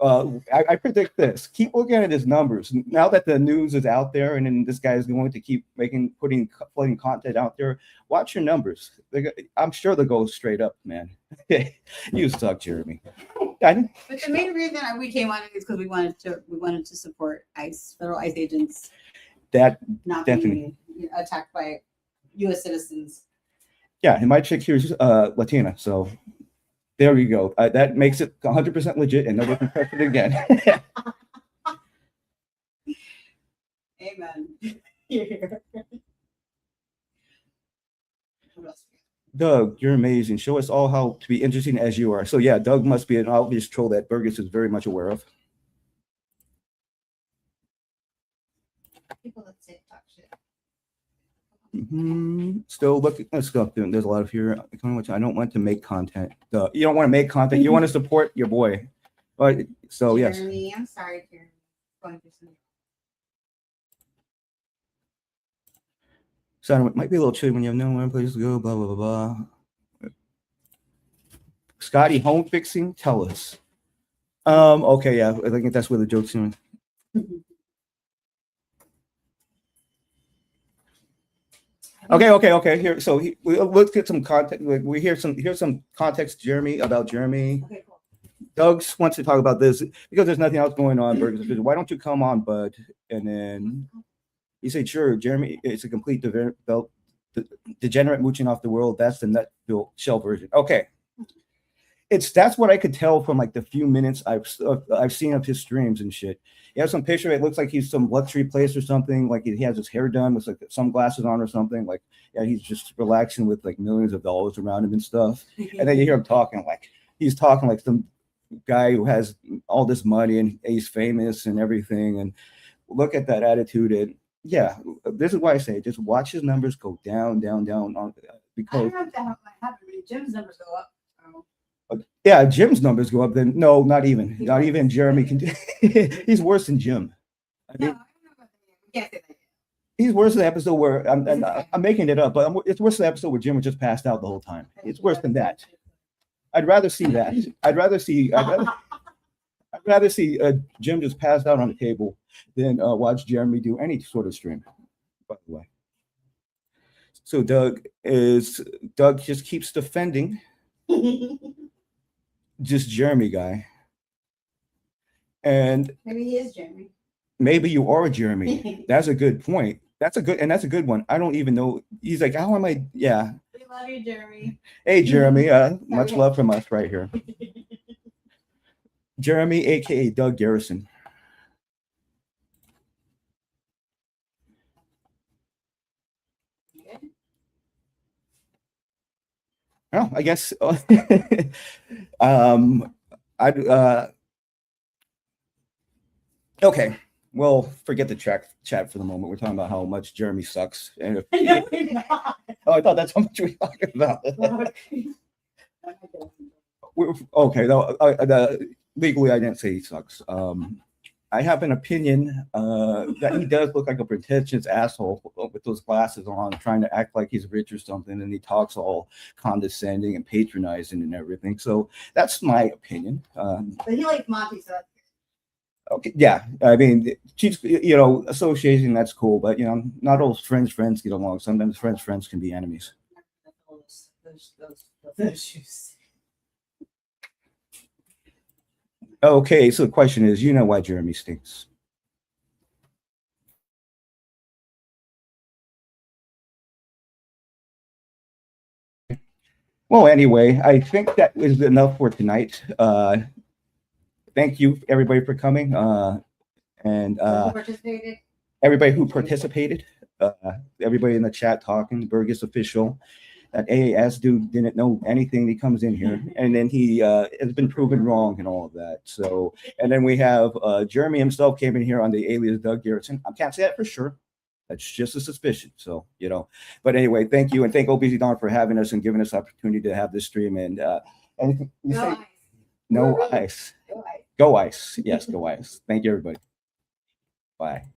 I predict this. Keep looking at his numbers. Now that the news is out there, and then this guy is going to keep putting content out there, watch your numbers. I'm sure they'll go straight up, man. You suck, Jeremy. But the main reason we came on is because we wanted to support federal ICE agents. That not definitely being attacked by U.S. citizens. Yeah, and my chick here is Latina, so. There you go. That makes it 100% legit, and nobody can press it again. Amen. Doug, you're amazing. Show us all how to be interesting as you are. So yeah, Doug must be an obvious troll that Burgess is very much aware of. People that say talk shit. Still looking. Let's go through. There's a lot of here. I don't want to make content. You don't want to make content. You want to support your boy. But so Jeremy, yes. I'm sorry, Jeremy. Going through something. So it might be a little chilly when you have nowhere place to go. Blah blah blah blah. Scotty, home fixing. Tell us. Okay, yeah. I think that's where the joke's in. Okay. Here, so let's get some context. Here's some context, Jeremy, about Jeremy. Okay, cool. Doug wants to talk about this because there's nothing else going on. Burgess, why don't you come on, bud? And then you say, sure, Jeremy, it's a complete degenerate mooching off the world. That's the nutshell version. Okay. That's what I could tell from like the few minutes I've seen of his streams and shit. He has some picture. It looks like he's some luxury place or something. Like he has his hair done with like sunglasses on or something. Like yeah, he's just relaxing with like millions of dollars around him and stuff. And then you hear him talking like he's talking like some guy who has all this money and he's famous and everything. And look at that attitude. And yeah, this is why I say just watch his numbers go down, down, down. Because I don't know if that happened. Jim's numbers go up. yeah, Jim's numbers go up. Then no, not even Jeremy can. He's worse than Jim. I mean, he's worse than the episode where I'm making it up, but it's worse than the episode where Jim was just passed out the whole time. It's worse than that. I'd rather see that. I'd rather see Jim just passed out on the table than watch Jeremy do any sort of stream. By the way, so Doug just keeps defending. Just Jeremy guy. And maybe he is Jeremy. Maybe you are Jeremy. That's a good point. That's a good one. I don't even know. He's like, how am I? Yeah. We love you, Jeremy. Hey, Jeremy. Much love from us right here. Jeremy, aka Doug Garrison. Oh, I guess okay. Well, forget the chat for the moment. We're talking about how much Jeremy sucks. And No, we're not. Oh, I thought that's how much we were talking about. Okay, no, legally I didn't say he sucks. I have an opinion that he does look like a pretentious asshole with those glasses on, trying to act like he's rich or something, and he talks all condescending and patronizing and everything. So that's my opinion. But he likes Monty, so that's good. Okay, yeah. I mean, association, that's cool, but not all friends get along. Sometimes friends can be enemies. Those shoes. Okay, so the question is, why Jeremy stinks. Well, anyway, I think that is enough for tonight. Thank you, everybody, for coming. And everybody who participated, everybody in the chat talking, Burgess official. That AAS dude didn't know anything. He comes in here, and then he has been proven wrong and all of that. So, and then we have Jeremy himself came in here on the alias Doug Garrison. I can't say that for sure. That's just a suspicion. So, But anyway, thank you, and thank OBZ Don for having us and giving us opportunity to have this stream. And anything you say? No ice. Go ice. Yes, go ice. Thank you, everybody. Bye.